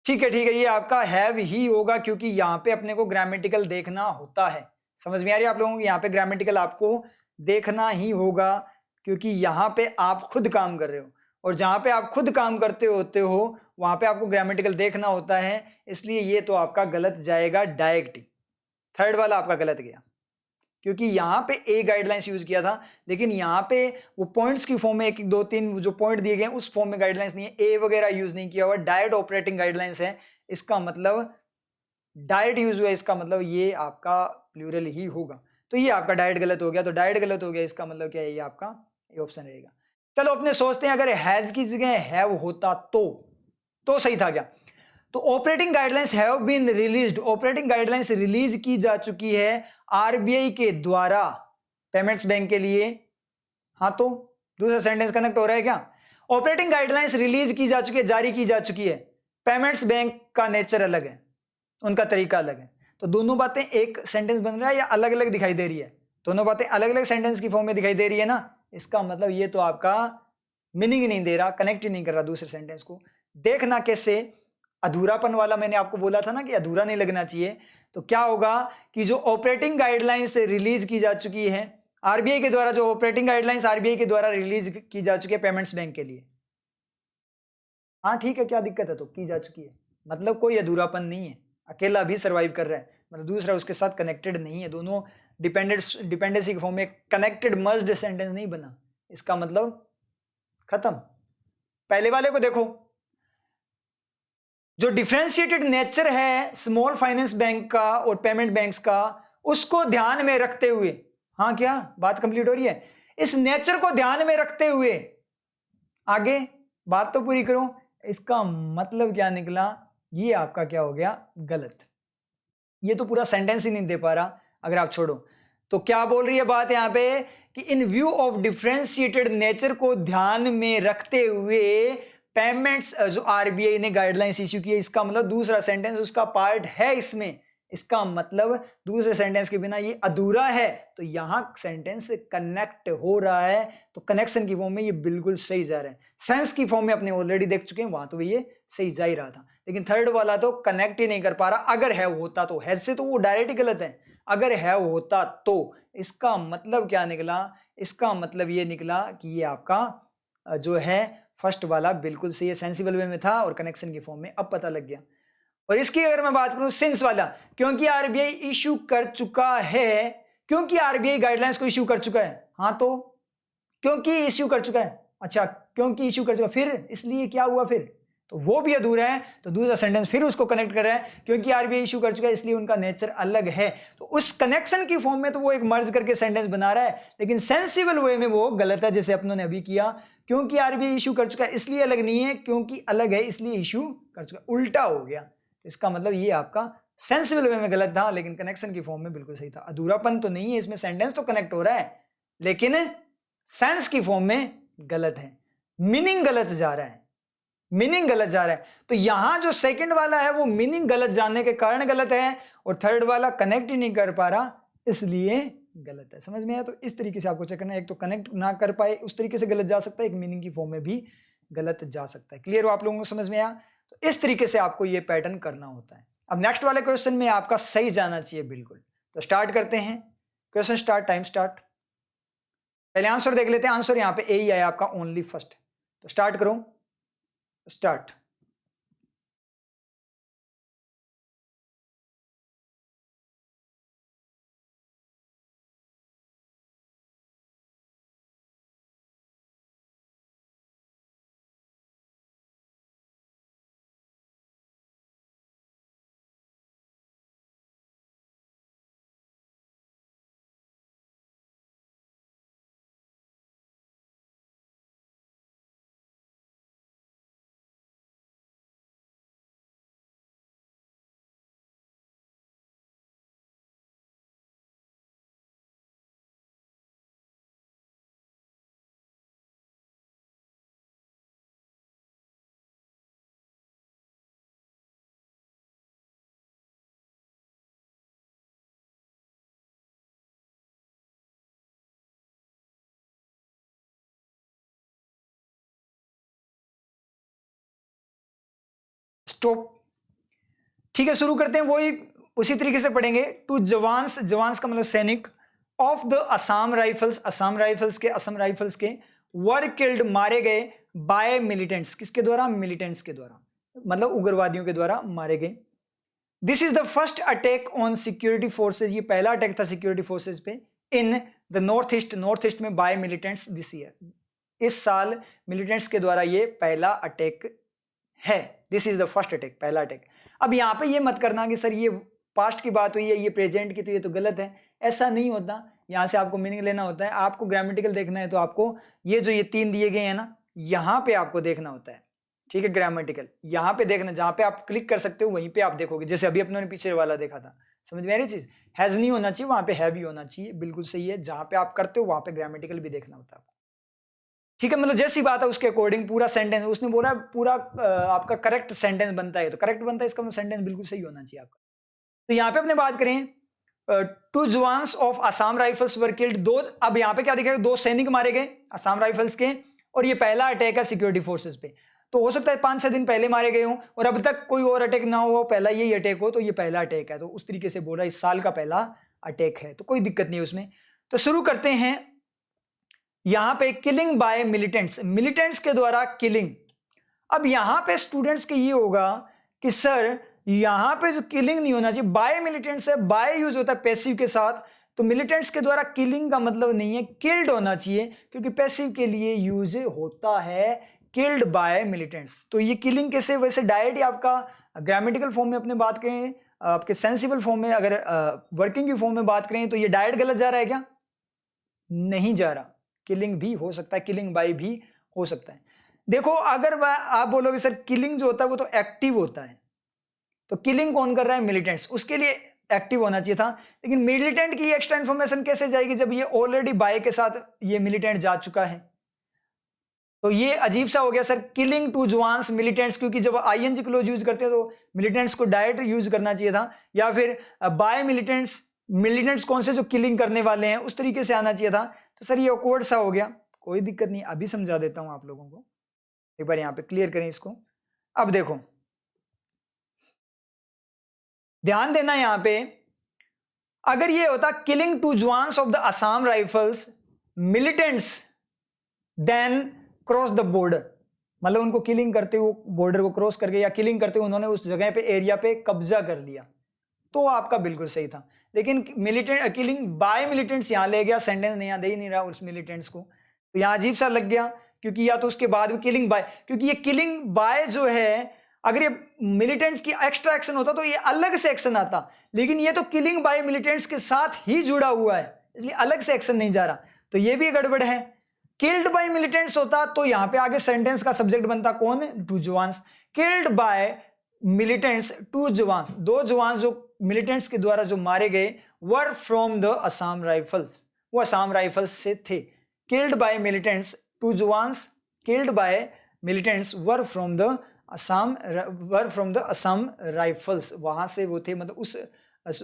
ठीक है, ये आपका हैव ही होगा, क्योंकि यहां पे अपने को ग्रामेटिकल देखना होता है। समझ में आ रही है आप लोगों को, यहाँ पे ग्रामेटिकल आपको देखना ही होगा, क्योंकि यहाँ पे आप खुद काम कर रहे हो, और जहां पे आप खुद काम करते होते हो वहां पे आपको ग्रामेटिकल देखना होता है। इसलिए ये तो आपका गलत जाएगा डायरेक्ट, थर्ड वाला आपका गलत गया, क्योंकि यहाँ पे ए गाइडलाइंस यूज किया था, लेकिन यहाँ पे वो पॉइंट्स की फॉर्म में 1 2 3 जो पॉइंट दिए गए उस फॉर्म में गाइडलाइंस नहीं है, ए वगैरह यूज नहीं किया हुआ, डायरेक्ट ऑपरेटिंग गाइडलाइंस है। इसका मतलब डायरेक्ट यूज हुआ, इसका मतलब ये आपका प्लूरल ही होगा। तो ये आपका डायरेक्ट गलत हो गया, तो डायरेक्ट गलत हो गया, इसका मतलब क्या है, ये आपका ये ऑप्शन रहेगा। चलो अपने सोचते हैं, अगर हैज की जगह हैव होता तो सही था क्या? तो operating guidelines have been released, operating guidelines release की जा चुकी है आरबीआई के द्वारा पेमेंट्स बैंक के लिए। हाँ, तो दूसरा सेंटेंस कनेक्ट हो रहा है क्या? ऑपरेटिंग गाइडलाइंस रिलीज की जा चुकी है, जारी की जा चुकी है। पेमेंट्स बैंक का नेचर अलग है, उनका तरीका अलग है, तो दोनों बातें एक सेंटेंस बन रहा है या अलग अलग दिखाई दे रही है? दोनों बातें अलग अलग सेंटेंस की फॉर्म में दिखाई दे रही है ना। इसका मतलब ये तो आपका मीनिंग ही नहीं दे रहा, कनेक्ट ही नहीं कर रहा दूसरे सेंटेंस को। देखना कैसे, अधूरापन वाला मैंने आपको बोला था ना कि अधूरा नहीं लगना चाहिए। तो क्या होगा कि जो ऑपरेटिंग गाइडलाइंस रिलीज की जा चुकी है आरबीआई के द्वारा, जो ऑपरेटिंग गाइडलाइंस आरबीआई के द्वारा रिलीज की जा चुकी है पेमेंट्स बैंक के लिए, हाँ ठीक है, क्या दिक्कत है, तो की जा चुकी है, मतलब कोई अधूरापन नहीं है, अकेला भी सर्वाइव कर रहा है, मतलब दूसरा उसके साथ कनेक्टेड नहीं है, दोनों डिपेंडेंसी के फॉर्म में कनेक्टेड मर्ज्ड सेंटेंस नहीं बना, इसका मतलब खत्म। पहले वाले को देखो, जो डिफरेंशिएटेड नेचर है स्मॉल फाइनेंस बैंक का और पेमेंट बैंक्स का, उसको ध्यान में रखते हुए, हाँ क्या बात कंप्लीट हो रही है, इस नेचर को ध्यान में रखते हुए, आगे बात तो पूरी करो, इसका मतलब क्या निकला, ये आपका क्या हो गया, गलत। ये तो पूरा सेंटेंस ही नहीं दे पा रहा अगर आप छोड़ो। तो क्या बोल रही है बात यहां पे कि इन व्यू ऑफ डिफरेंशिएटेड नेचर को ध्यान में रखते हुए पेमेंट्स जो आरबीआई ने गाइडलाइंस इश्यू की है, इसका मतलब दूसरा सेंटेंस उसका पार्ट है इसमें, इसका मतलब दूसरे सेंटेंस के बिना ये अधूरा है, तो यहां सेंटेंस कनेक्ट हो रहा है, तो कनेक्शन की फॉर्म में ये बिल्कुल सही जा रहा है। सेंस की फॉर्म में अपने ऑलरेडी देख चुके हैं, वहां तो ये सही जा ही रहा था, लेकिन थर्ड वाला तो कनेक्ट ही नहीं कर पा रहा। अगर है होता तो, हैज से तो वो डायरेक्ट ही गलत है, अगर है होता तो इसका मतलब क्या निकला, इसका मतलब ये निकला कि ये आपका जो है फर्स्ट वाला बिल्कुल सही है, सेंसिबल वे में था और कनेक्शन की फॉर्म में, अब पता लग गया। और इसकी अगर मैं बात करूं सिंस वाला, क्योंकि आरबीआई इश्यू कर चुका है, क्योंकि आरबीआई गाइडलाइंस को इश्यू कर चुका है, हाँ तो क्योंकि इश्यू कर चुका है, अच्छा क्योंकि इश्यू कर चुका, फिर इसलिए क्या हुआ, फिर तो वो भी अधूरा है, तो दूसरा सेंटेंस फिर उसको कनेक्ट कर रहा है, क्योंकि आरबीआई इश्यू कर चुका है इसलिए उनका नेचर अलग है, तो उस कनेक्शन की फॉर्म में तो वो एक मर्ज करके सेंटेंस बना रहा है, लेकिन सेंसिबल वे में वो गलत है, जैसे अपनों ने अभी किया, क्योंकि आरबीआई इश्यू कर चुका है इसलिए अलग नहीं है, क्योंकि अलग है इसलिए इश्यू कर चुका, उल्टा हो गया। इसका मतलब ये आपका सेंसिबल वे में गलत था, लेकिन कनेक्शन की फॉर्म में बिल्कुल सही था। अधूरापन तो नहीं है इसमें, सेंटेंस तो कनेक्ट हो रहा है, लेकिन सेंस की फॉर्म में गलत है, मीनिंग गलत जा रहा है, मीनिंग गलत जा रहा है। तो यहां जो सेकंड वाला है वो मीनिंग गलत जानने के कारण गलत है, और थर्ड वाला कनेक्ट ही नहीं कर पा रहा, इसलिए गलत है। समझ में आया? तो इस तरीके से आपको चेक करना है, एक तो कनेक्ट ना कर पाए उस तरीके से गलत जा सकता है, एक मीनिंग की फॉर्म में भी गलत जा सकता है। क्लियर हो आप लोगों को? समझ में आया? तो इस तरीके से आपको ये पैटर्न करना होता है। अब नेक्स्ट वाले क्वेश्चन में आपका सही जाना चाहिए बिल्कुल। तो स्टार्ट करते हैं, क्वेश्चन स्टार्ट, टाइम स्टार्ट। पहले आंसर देख लेते हैं। आंसर यहाँ पे ए ही आया आपका, ओनली फर्स्ट। तो स्टार्ट करो, स्टार्ट। स्टॉप। ठीक है, शुरू करते हैं। वही उसी तरीके से पढ़ेंगे। टू जवान्स, जवान्स का मतलब सैनिक, of the Assam rifles, Assam Rifles के, असम राइफल्स के, वर किल्ड मारे गए, बाय मिलिटेंट्स, किसके द्वारा? मिलिटेंट्स के द्वारा, मतलब उग्रवादियों के द्वारा मारे गए। This is the first attack on security forces, ये पहला अटैक था सिक्योरिटी फोर्सेज पे, इन the North east, north East में, बाय मिलिटेंट्स दिस ईयर, इस साल मिलिटेंट्स के द्वारा ये पहला अटैक है। This is the first attack, पहला अटैक। अब यहाँ पे ये मत करना कि सर ये पास्ट की बात हुई है, ये प्रेजेंट की, तो ये तो गलत है। ऐसा नहीं होता, यहाँ से आपको मीनिंग लेना होता है। आपको ग्रामेटिकल देखना है तो आपको ये जो ये 3 दिए गए हैं ना, यहाँ पे आपको देखना होता है। ठीक है, ग्रामेटिकल यहाँ पे देखना, जहाँ पे आप क्लिक कर सकते हो वहीं पे आप देखोगे। जैसे अभी अपने पीछे वाला देखा था, समझ में आ रही चीज? हैज नहीं होना चाहिए, वहां पे है भी होना चाहिए, बिल्कुल सही है। जहाँ पे आप करते हो वहां पे ग्रामेटिकल भी देखना होता है आपको। ठीक है, मतलब जैसी बात है उसके अकॉर्डिंग पूरा सेंटेंस, उसने बोला पूरा आपका करेक्ट सेंटेंस बनता है, तो करेक्ट बनता है इसका मतलब सेंटेंस बिल्कुल सही होना चाहिए आपका। तो यहाँ पे अपने बात करें, two jawans of Assam rifles were killed, दो, अब यहाँ पे क्या दिखेगा? 2 सैनिक मारे गए असम राइफल्स के, और ये पहला अटैक है सिक्योरिटी फोर्सेस पे। तो हो सकता है 5-6 दिन पहले मारे गए हों और अब तक कोई और अटैक ना हो, पहला यही अटैक हो, तो ये पहला अटैक है। तो उस तरीके से बोल रहा है इस साल का पहला अटैक है, तो कोई दिक्कत नहीं है उसमें। तो शुरू करते हैं। यहां पे किलिंग बाय मिलिटेंट्स, मिलिटेंट्स के द्वारा किलिंग। अब यहां पे स्टूडेंट्स के ये होगा कि सर यहां पे जो किलिंग नहीं होना चाहिए, बाय मिलिटेंट्स है, बाय यूज होता है पैसिव के साथ, तो मिलिटेंट्स के द्वारा किलिंग का मतलब नहीं है, किल्ड होना चाहिए, क्योंकि पैसिव के लिए यूज होता है किल्ड बाय मिलिटेंट्स। तो ये किलिंग कैसे? वैसे डायरेक्ट ही आपका ग्रामेटिकल फॉर्म में अपने बात करें, आपके सेंसिबल फॉर्म में, अगर वर्किंग की फॉर्म में बात करें, तो ये डायरेक्ट गलत जा रहा है क्या? नहीं जा रहा, किलिंग भी हो सकता है, किलिंग बाय भी हो सकता है। देखो, अगर आप बोलोगे सर किलिंग जो होता है वो तो एक्टिव होता है, तो किलिंग कौन कर रहा है? मिलिटेंट्स, उसके लिए एक्टिव होना चाहिए था। लेकिन मिलिटेंट की एक्स्ट्रा इंफॉर्मेशन कैसे जाएगी जब ये ऑलरेडी बाय के साथ ये मिलिटेंट जा चुका है? तो ये अजीब सा हो गया sir, killing two jawans militants, क्योंकि जब आईएनजी क्लोज यूज करते हैं तो मिलिटेंट्स को डायरेक्ट यूज करना चाहिए था, या फिर बाय मिलिटेंट्स, मिलिटेंट्स कौन से जो किलिंग करने वाले हैं उस तरीके से आना चाहिए था। तो सर ये ऑकवर्ड सा हो गया, कोई दिक्कत नहीं, अभी समझा देता हूं आप लोगों को, एक बार यहाँ पे क्लियर करें इसको। अब देखो, ध्यान देना यहां पे, अगर ये होता killing two jawans of the Assam rifles militants then cross the border, मतलब उनको किलिंग करते हुए बॉर्डर को क्रॉस करके या किलिंग करते हुए उन्होंने उस जगह पे, एरिया पे कब्जा कर लिया, तो आपका बिल्कुल सही था। लेकिन मिलिटेंट, किलिंग बाय मिलिटेंट्स यहां ले गया, सेंटेंस यहाँ दे ही नहीं रहा उस मिलिटेंट्स को, तो यहाँ अजीब सा लग गया, क्योंकि या तो उसके बाद में किलिंग बाय, क्योंकि ये किलिंग बाय जो है, अगर ये मिलिटेंट्स की एक्स्ट्रा एक्शन होता तो ये अलग से एक्शन आता, लेकिन ये तो किलिंग बाय मिलिटेंट्स के साथ ही जुड़ा हुआ है, इसलिए अलग से एक्शन नहीं जा रहा, तो ये भी गड़बड़ है। किल्ड बाय मिलिटेंट्स होता तो यहां पे आगे सेंटेंस का सब्जेक्ट बनता कौन? Two jawans. Killed by militants two jawans, 2 जवान जो मिलिटेंट्स के द्वारा जो मारे गए, were from the Assam rifles, वो असम राइफल्स से थे। Killed by militants two jawans, killed by militants were from the Assam, were from the Assam rifles, वहां से वो थे, मतलब उस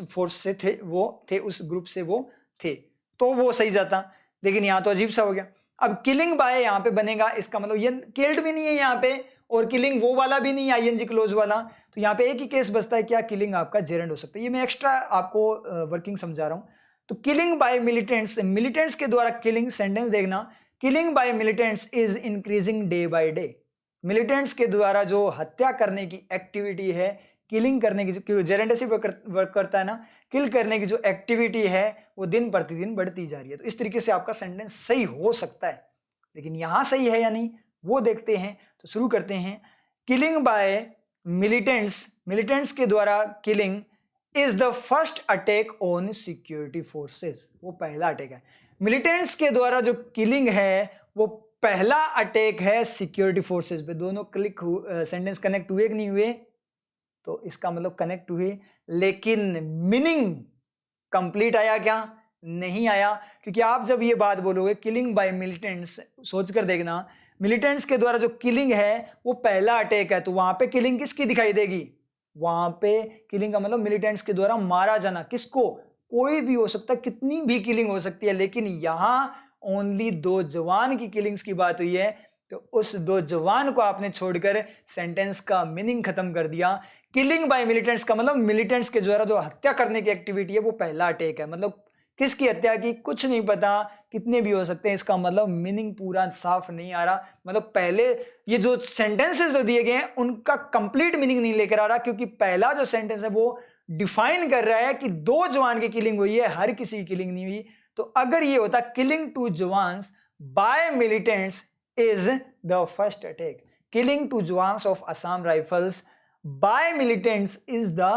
फोर्स से थे, वो थे उस ग्रुप से वो थे, तो वो सही जाता। लेकिन यहाँ तो अजीब सा हो गया। अब किलिंग बाय यहाँ पे बनेगा, इसका मतलब ये किल्ड भी नहीं है यहाँ पे और किलिंग वो वाला भी नहीं है आईएनजी क्लोज वाला, तो यहाँ पे एक ही केस बचता है क्या, किलिंग आपका जेरेंड हो सकता है। ये मैं एक्स्ट्रा आपको वर्किंग समझा रहा हूँ। तो किलिंग बाय मिलिटेंट्स, मिलिटेंट्स के द्वारा किलिंग, सेंटेंस देखना, killing by militants is increasing day by day. Militants के द्वारा जो हत्या करने की एक्टिविटी है, किलिंग करने की जो जेरेंड ऐसे वर्क करता है ना, किल करने की जो एक्टिविटी है वो दिन प्रतिदिन बढ़ती जा रही है। तो इस तरीके से आपका सेंटेंस सही हो सकता है, लेकिन यहां सही है या नहीं वो देखते हैं। तो शुरू करते हैं। किलिंग बाय मिलिटेंट्स, मिलिटेंट्स के द्वारा killing is the first attack on security forces, वो पहला अटैक है। मिलिटेंट्स के द्वारा जो किलिंग है वो पहला अटैक है सिक्योरिटी फोर्सेस पे। दोनों क्लिक सेंटेंस कनेक्ट हुए कि नहीं हुए, तो इसका मतलब कनेक्ट हुए, लेकिन मीनिंग कंप्लीट आया क्या, नहीं आया। क्योंकि आप जब ये बात बोलोगे किलिंग बाय मिलिटेंट्स, सोचकर देखना, मिलिटेंट्स के द्वारा जो किलिंग है वो पहला अटैक है, तो वहां पे किलिंग किसकी दिखाई देगी, वहां पे किलिंग का मतलब मिलिटेंट्स के द्वारा मारा जाना। किसको, कोई भी हो सकता है, कितनी भी किलिंग हो सकती है, लेकिन यहां ओनली 2 जवान की किलिंग्स की बात हुई है, तो उस 2 जवान को आपने छोड़कर सेंटेंस का मीनिंग खत्म कर दिया। किलिंग बाय मिलिटेंट्स का मतलब मिलिटेंट्स के द्वारा जो हत्या करने की एक्टिविटी है वो पहला अटैक है। मतलब किसकी हत्या की, कुछ नहीं पता, कितने भी हो सकते हैं, इसका मतलब मीनिंग पूरा साफ नहीं आ रहा। मतलब पहले ये जो सेंटेंसेस जो दिए गए हैं उनका कंप्लीट मीनिंग नहीं लेकर आ रहा, क्योंकि पहला जो सेंटेंस है वो डिफाइन कर रहा है कि 2 जवान की किलिंग हुई है, हर किसी की किलिंग नहीं हुई। तो अगर ये होता killing 2 jawans by militants is the first attack, killing 2 jawans of Assam Rifles by militants is the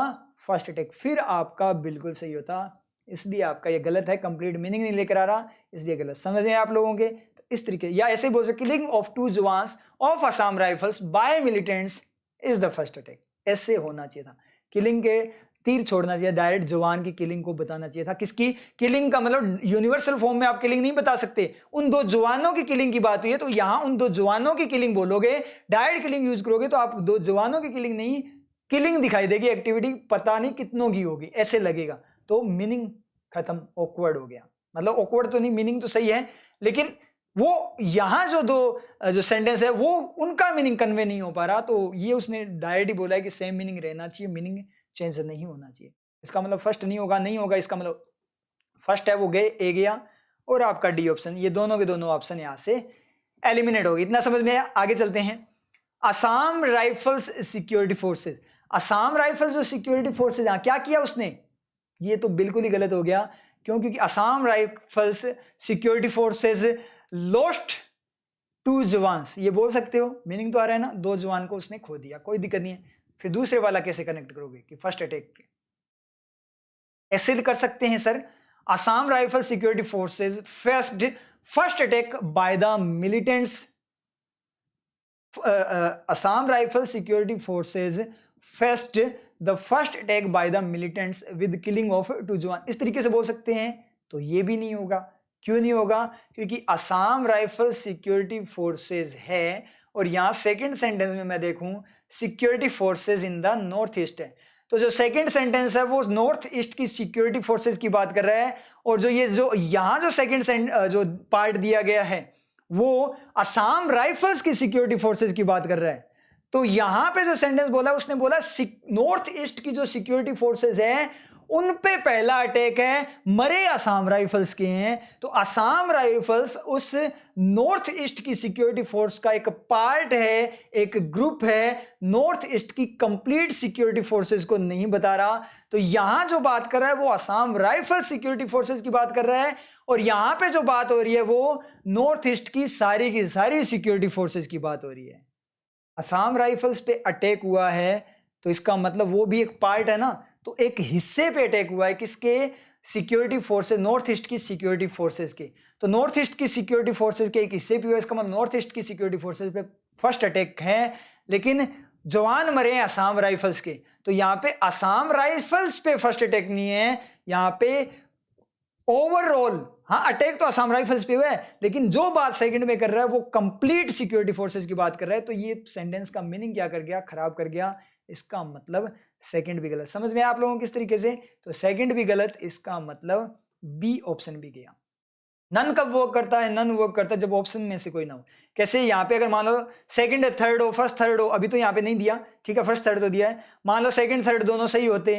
first attack, फिर आपका बिल्कुल सही होता। इसलिए आपका ये गलत है, कंप्लीट मीनिंग नहीं लेकर आ रहा, इसलिए गलत समझ रहे हैं आप लोगों के। तो इस तरीके, या ऐसे बोल सकते killing of 2 jawans of Assam Rifles by militants is the first attack, ऐसे होना चाहिए था। किलिंग के तीर छोड़ना चाहिए, डायरेक्ट जवान की किलिंग को बताना चाहिए था। किसकी किलिंग का मतलब यूनिवर्सल फॉर्म में आप किलिंग नहीं बता सकते, उन 2 जवानों की किलिंग की बात हुई है, तो यहां उन 2 जवानों की किलिंग बोलोगे, डायरेक्ट किलिंग यूज करोगे तो आप 2 जवानों की किलिंग नहीं, किलिंग दिखाई देगी, एक्टिविटी पता नहीं कितनों की होगी, ऐसे लगेगा, तो मीनिंग खत्म, ऑकवर्ड हो गया। मतलब ऑकवर्ड तो नहीं, मीनिंग तो सही है, लेकिन वो यहां जो 2 जो सेंटेंस है वो उनका मीनिंग कन्वे नहीं हो पा रहा, तो ये उसने डायरेक्ट ही बोला है कि सेम मीनिंग रहना चाहिए, मीनिंग चेंज नहीं होना चाहिए। इसका मतलब फर्स्ट नहीं होगा, नहीं होगा, इसका मतलब फर्स्ट है वो गए, ए गया, और आपका डी ऑप्शन, ये दोनों के दोनों ऑप्शन यहां से एलिमिनेट हो गए। इतना समझ में आगे चलते हैं। Assam rifles security forces, Assam rifles जो सिक्योरिटी फोर्सेज, क्या किया उसने, ये तो बिल्कुल ही गलत हो गया। क्योंकि Assam rifles security forces lost 2 jawans, ये बोल सकते हो, मीनिंग तो आ रहा है ना, 2 जवान को उसने खो दिया, कोई दिक्कत नहीं है। फिर दूसरे वाला कैसे कनेक्ट करोगे कि फर्स्ट अटैक, ऐसे कर सकते हैं sir, Assam rifle security forces first attack by the militants, Assam rifle security forces first the first attack by the militants with killing of 2 जवान, इस तरीके से बोल सकते हैं। तो ये भी नहीं होगा, क्यों नहीं होगा, क्योंकि असम राइफल सिक्योरिटी फोर्सेज है, और यहां सेकंड सेंटेंस में मैं देखूं security forces in the North east है, तो जो सेकंड सेंटेंस है वो नॉर्थ ईस्ट की सिक्योरिटी फोर्सेज की बात कर रहा है, और जो ये जो यहां जो सेकंड जो पार्ट दिया गया है वो असम राइफल्स की सिक्योरिटी फोर्सेज की बात कर रहा है। तो यहां पे जो सेंटेंस बोला उसने बोला नॉर्थ ईस्ट की जो सिक्योरिटी फोर्सेज हैं उन पे पहला अटैक है, मरे असम राइफल्स के हैं, तो असम राइफल्स उस नॉर्थ ईस्ट की सिक्योरिटी फोर्स का एक पार्ट है, एक ग्रुप है, नॉर्थ ईस्ट की कंप्लीट सिक्योरिटी फोर्सेस को नहीं बता रहा। तो यहां जो बात कर रहा है वो असम राइफल सिक्योरिटी फोर्सेस की बात कर रहा है, और यहां पे जो बात हो रही है वो नॉर्थ ईस्ट की सारी सिक्योरिटी फोर्सेस की बात हो रही है। असम राइफल्स पे अटैक हुआ है तो इसका मतलब वो भी एक पार्ट है ना, तो एक हिस्से पे अटैक हुआ है, किसके, सिक्योरिटी फोर्सेस, नॉर्थ ईस्ट की सिक्योरिटी फोर्सेस के। तो नॉर्थ ईस्ट की सिक्योरिटी फोर्सेस के एक हिस्से पे हुआ, इसका मतलब नॉर्थ ईस्ट की सिक्योरिटी फोर्सेस पे फर्स्ट अटैक है, लेकिन जवान मरे हैं असम राइफल्स के। तो यहाँ पे असम राइफल्स पे फर्स्ट अटैक नहीं है, यहाँ पे ओवरऑल, हाँ अटैक तो असम राइफल्स पे हुआ है, लेकिन जो बात सेकंड में कर रहा है वो कंप्लीट सिक्योरिटी फोर्सेस की बात कर रहा है। तो ये सेंटेंस का मीनिंग क्या कर गया, खराब कर गया। इसका मतलब सेकंड भी गलत। समझ में आप लोगों को किस तरीके से? तो सेकंड भी गलत, इसका मतलब बी ऑप्शन भी गया। नन कब वर्क करता है? नन वर्क करता है जब ऑप्शन में से कोई ना हो। कैसे? यहाँ पे अगर मान लो सेकंड थर्ड हो, फर्स्ट थर्ड हो, अभी तो यहाँ पे नहीं दिया, ठीक है, फर्स्ट थर्ड तो दिया है, मान लो सेकंड थर्ड दोनों सही होते,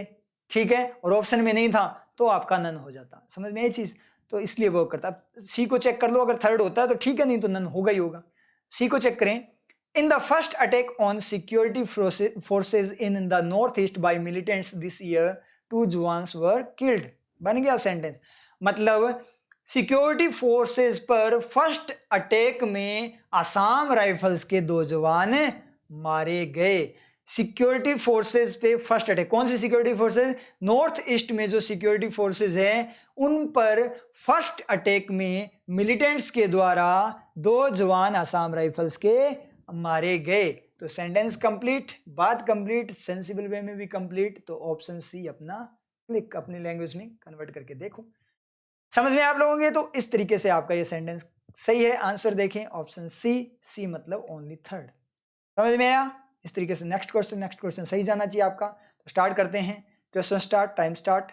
ठीक है, और ऑप्शन में नहीं था तो आपका नन हो जाता। समझ में ये चीज? तो इसलिए वर्क करता है। सी को चेक कर लो, अगर थर्ड होता है तो ठीक है, नहीं तो नन होगा ही होगा। सी को चेक करें। In the first attack on security forces in the North East by militants this year 2 jawans were killed. बन गया सेंटेंस। मतलब सिक्योरिटी फोर्सेस पर फर्स्ट अटैक में असम राइफल्स के 2 जवान मारे गए। सिक्योरिटी फोर्सेस पे फर्स्ट अटैक, कौन सी सिक्योरिटी फोर्सेस? नॉर्थ ईस्ट में जो सिक्योरिटी फोर्सेस हैं उन पर फर्स्ट अटैक में मिलिटेंट्स के द्वारा 2 जवान असम राइफल्स के मारे गए। तो सेंटेंस कंप्लीट, बात कंप्लीट, सेंसिबल वे में भी कंप्लीट। तो ऑप्शन सी अपना क्लिक अपनी लैंग्वेज में कन्वर्ट करके देखो। समझ में आप लोगों के? तो इस तरीके से आपका ये सेंटेंस सही है। आंसर देखें ऑप्शन सी, सी मतलब ओनली थर्ड। समझ में आया? इस तरीके से नेक्स्ट क्वेश्चन सही जाना चाहिए आपका। तो स्टार्ट करते हैं। Question start, time start.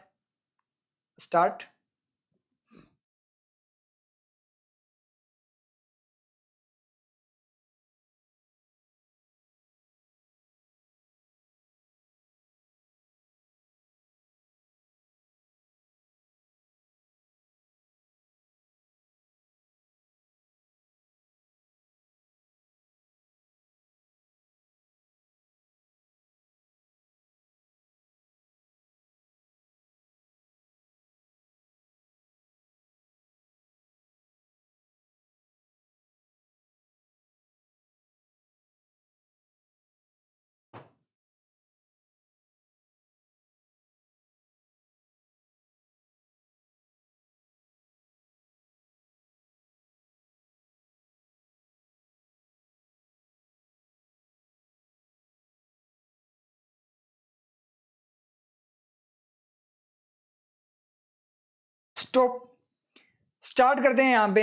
Stop. Start करते हैं, यहां पे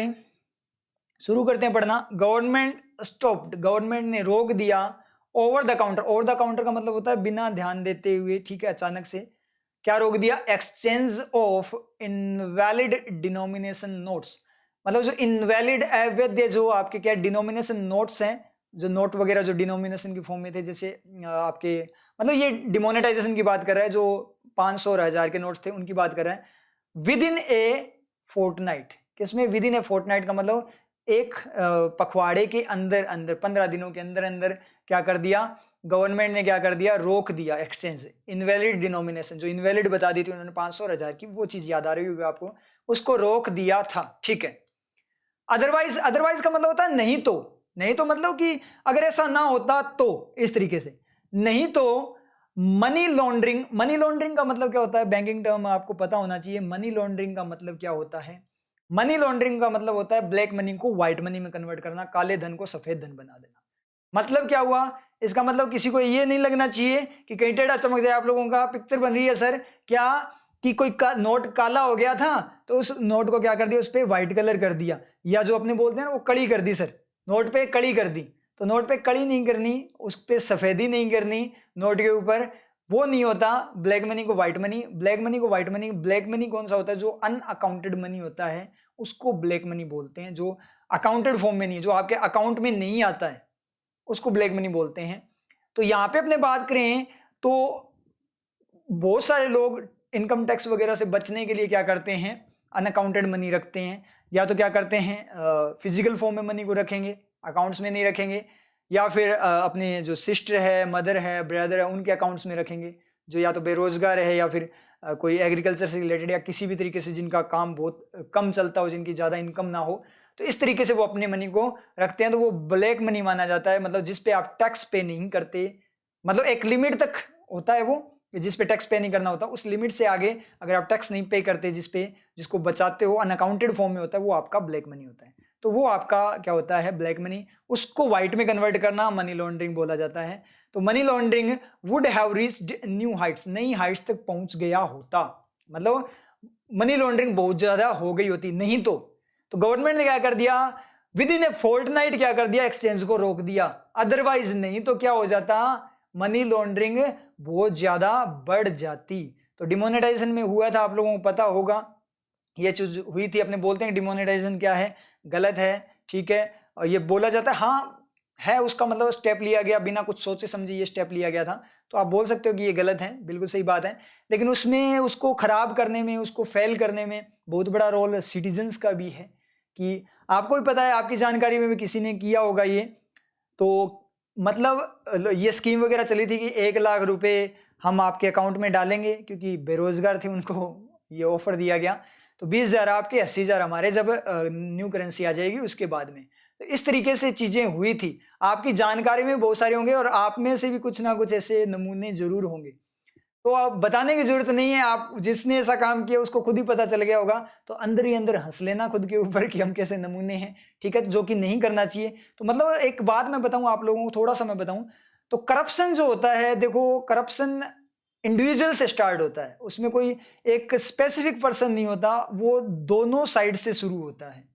शुरू करते हैं पढ़ना। गवर्नमेंट स्टॉप्ड, गवर्नमेंट ने रोक दिया। Over the counter, over the counter का मतलब होता है बिना ध्यान देते हुए, ठीक है, अचानक से। क्या रोक दिया? Exchange of invalid denomination notes, मतलब जो इनवैलिड अवैध जो आपके क्या डिनोमिनेशन नोट्स हैं, जो नोट वगैरह जो डिनोमिनेशन की फॉर्म में थे, जैसे आपके मतलब ये डिमोनेटाइजेशन की बात कर रहा है, जो 500 और 1000 के नोट्स थे उनकी बात कर रहा है। विद इन ए फोर्टनाइट, किसमें? विद इन ए फोर्टनाइट का मतलब एक पखवाड़े के अंदर अंदर, 15 दिनों के अंदर अंदर क्या कर दिया? गवर्नमेंट ने क्या कर दिया? रोक दिया एक्सचेंज। इनवैलिड डिनोमिनेशन जो इनवैलिड बता दी थी उन्होंने 500 और 1000 की, वो चीज याद आ रही होगी आपको, उसको रोक दिया था, ठीक है। अदरवाइज, अदरवाइज का मतलब होता है नहीं तो, नहीं तो मतलब कि अगर ऐसा ना होता तो, इस तरीके से। नहीं तो मनी लॉन्ड्रिंग, मनी लॉन्ड्रिंग का मतलब क्या होता है? बैंकिंग टर्म आपको पता होना चाहिए। मनी लॉन्ड्रिंग का मतलब क्या होता है? मनी लॉन्ड्रिंग का मतलब होता है ब्लैक मनी को व्हाइट मनी में कन्वर्ट करना, काले धन को सफेद धन बना देना। मतलब क्या हुआ? इसका मतलब किसी को ये नहीं लगना चाहिए कि कहीं टेढ़ा चमक जाए आप लोगों का। पिक्चर बन रही है सर क्या कि कोई नोट काला हो गया था तो उस नोट को क्या कर दिया? उस पर व्हाइट कलर कर दिया, या जो अपने बोलते हैं ना वो कड़ी कर दी सर, नोट पे कड़ी कर दी। तो नोट पे कड़ी नहीं करनी, उस पर सफेदी नहीं करनी नोट के ऊपर, वो नहीं होता ब्लैक मनी को व्हाइट मनी। ब्लैक मनी को व्हाइट मनी, ब्लैक मनी कौन सा होता है? जो अनअकाउंटेड मनी होता है उसको ब्लैक मनी बोलते हैं। जो अकाउंटेड फॉर्म में नहीं है, जो आपके अकाउंट में नहीं आता है, उसको ब्लैक मनी बोलते हैं। तो यहां पे अपने बात करें तो बहुत सारे लोग इनकम टैक्स वगैरह से बचने के लिए क्या करते हैं? अनअकाउंटेड मनी रखते हैं, या तो क्या करते हैं फिजिकल फॉर्म में मनी को रखेंगे, अकाउंट्स में नहीं रखेंगे, या फिर अपने जो सिस्टर है, मदर है, ब्रदर है, उनके अकाउंट्स में रखेंगे, जो या तो बेरोजगार है या फिर कोई एग्रीकल्चर से रिलेटेड या किसी भी तरीके से जिनका काम बहुत कम चलता हो, जिनकी ज़्यादा इनकम ना हो, तो इस तरीके से वो अपने मनी को रखते हैं। तो वो ब्लैक मनी माना जाता है, मतलब जिस पे आप टैक्स पे नहीं करते, मतलब एक लिमिट तक होता है वो जिस पे टैक्स पे नहीं करना होता, उस लिमिट से आगे अगर आप टैक्स नहीं पे करते, जिसको बचाते हो, अनअकाउंटेड फॉर्म में होता है, वो आपका ब्लैक मनी होता है। तो वो आपका क्या होता है? Black money. उसको व्हाइट में कन्वर्ट करना मनी लॉन्ड्रिंग बोला जाता है। तो money laundering would have reached new Heights, नई हाइट्स तक पहुंच गया होता, मतलब मनी लॉन्ड्रिंग बहुत ज्यादा हो गई होती नहीं तो गवर्नमेंट ने क्या कर दिया? विद इन ए फोर्टनाइट क्या कर दिया? एक्सचेंज को रोक दिया। अदरवाइज नहीं तो क्या हो जाता? मनी लॉन्ड्रिंग बहुत ज्यादा बढ़ जाती। तो डिमोनेटाइजेशन में हुआ था, आप लोगों को पता होगा ये चीज हुई थी। अपने बोलते हैं डिमोनेटाइजेशन क्या है, गलत है, ठीक है, और ये बोला जाता है हाँ है, उसका मतलब स्टेप लिया गया बिना कुछ सोचे समझे, ये स्टेप लिया गया था, तो आप बोल सकते हो कि ये गलत है, बिल्कुल सही बात है। लेकिन उसमें उसको खराब करने में, उसको फेल करने में बहुत बड़ा रोल सिटीजन्स का भी है, कि आपको भी पता है, आपकी जानकारी में भी किसी ने किया होगा ये। तो मतलब ये स्कीम वगैरह चली थी कि 1 लाख रुपए हम आपके अकाउंट में डालेंगे, क्योंकि बेरोजगार थे उनको ये ऑफर दिया गया। तो 20,000 आपके, 80,000 हमारे, जब न्यू करेंसी आ जाएगी उसके बाद में। तो इस तरीके से चीजें हुई थी। आपकी जानकारी में बहुत सारे होंगे और आप में से भी कुछ ना कुछ ऐसे नमूने जरूर होंगे। तो आप बताने की जरूरत नहीं है, आप जिसने ऐसा काम किया उसको खुद ही पता चल गया होगा। तो अंदर ही अंदर हंस लेना खुद के ऊपर कि हम कैसे नमूने हैं, ठीक है, जो कि नहीं करना चाहिए। तो मतलब एक बात मैं बताऊं आप लोगों को, थोड़ा सा मैं बताऊं, तो करप्शन जो होता है, देखो करप्शन इंडिविजुअल से स्टार्ट होता है, उसमें कोई एक स्पेसिफिक पर्सन नहीं होता, वो दोनों साइड से शुरू होता है।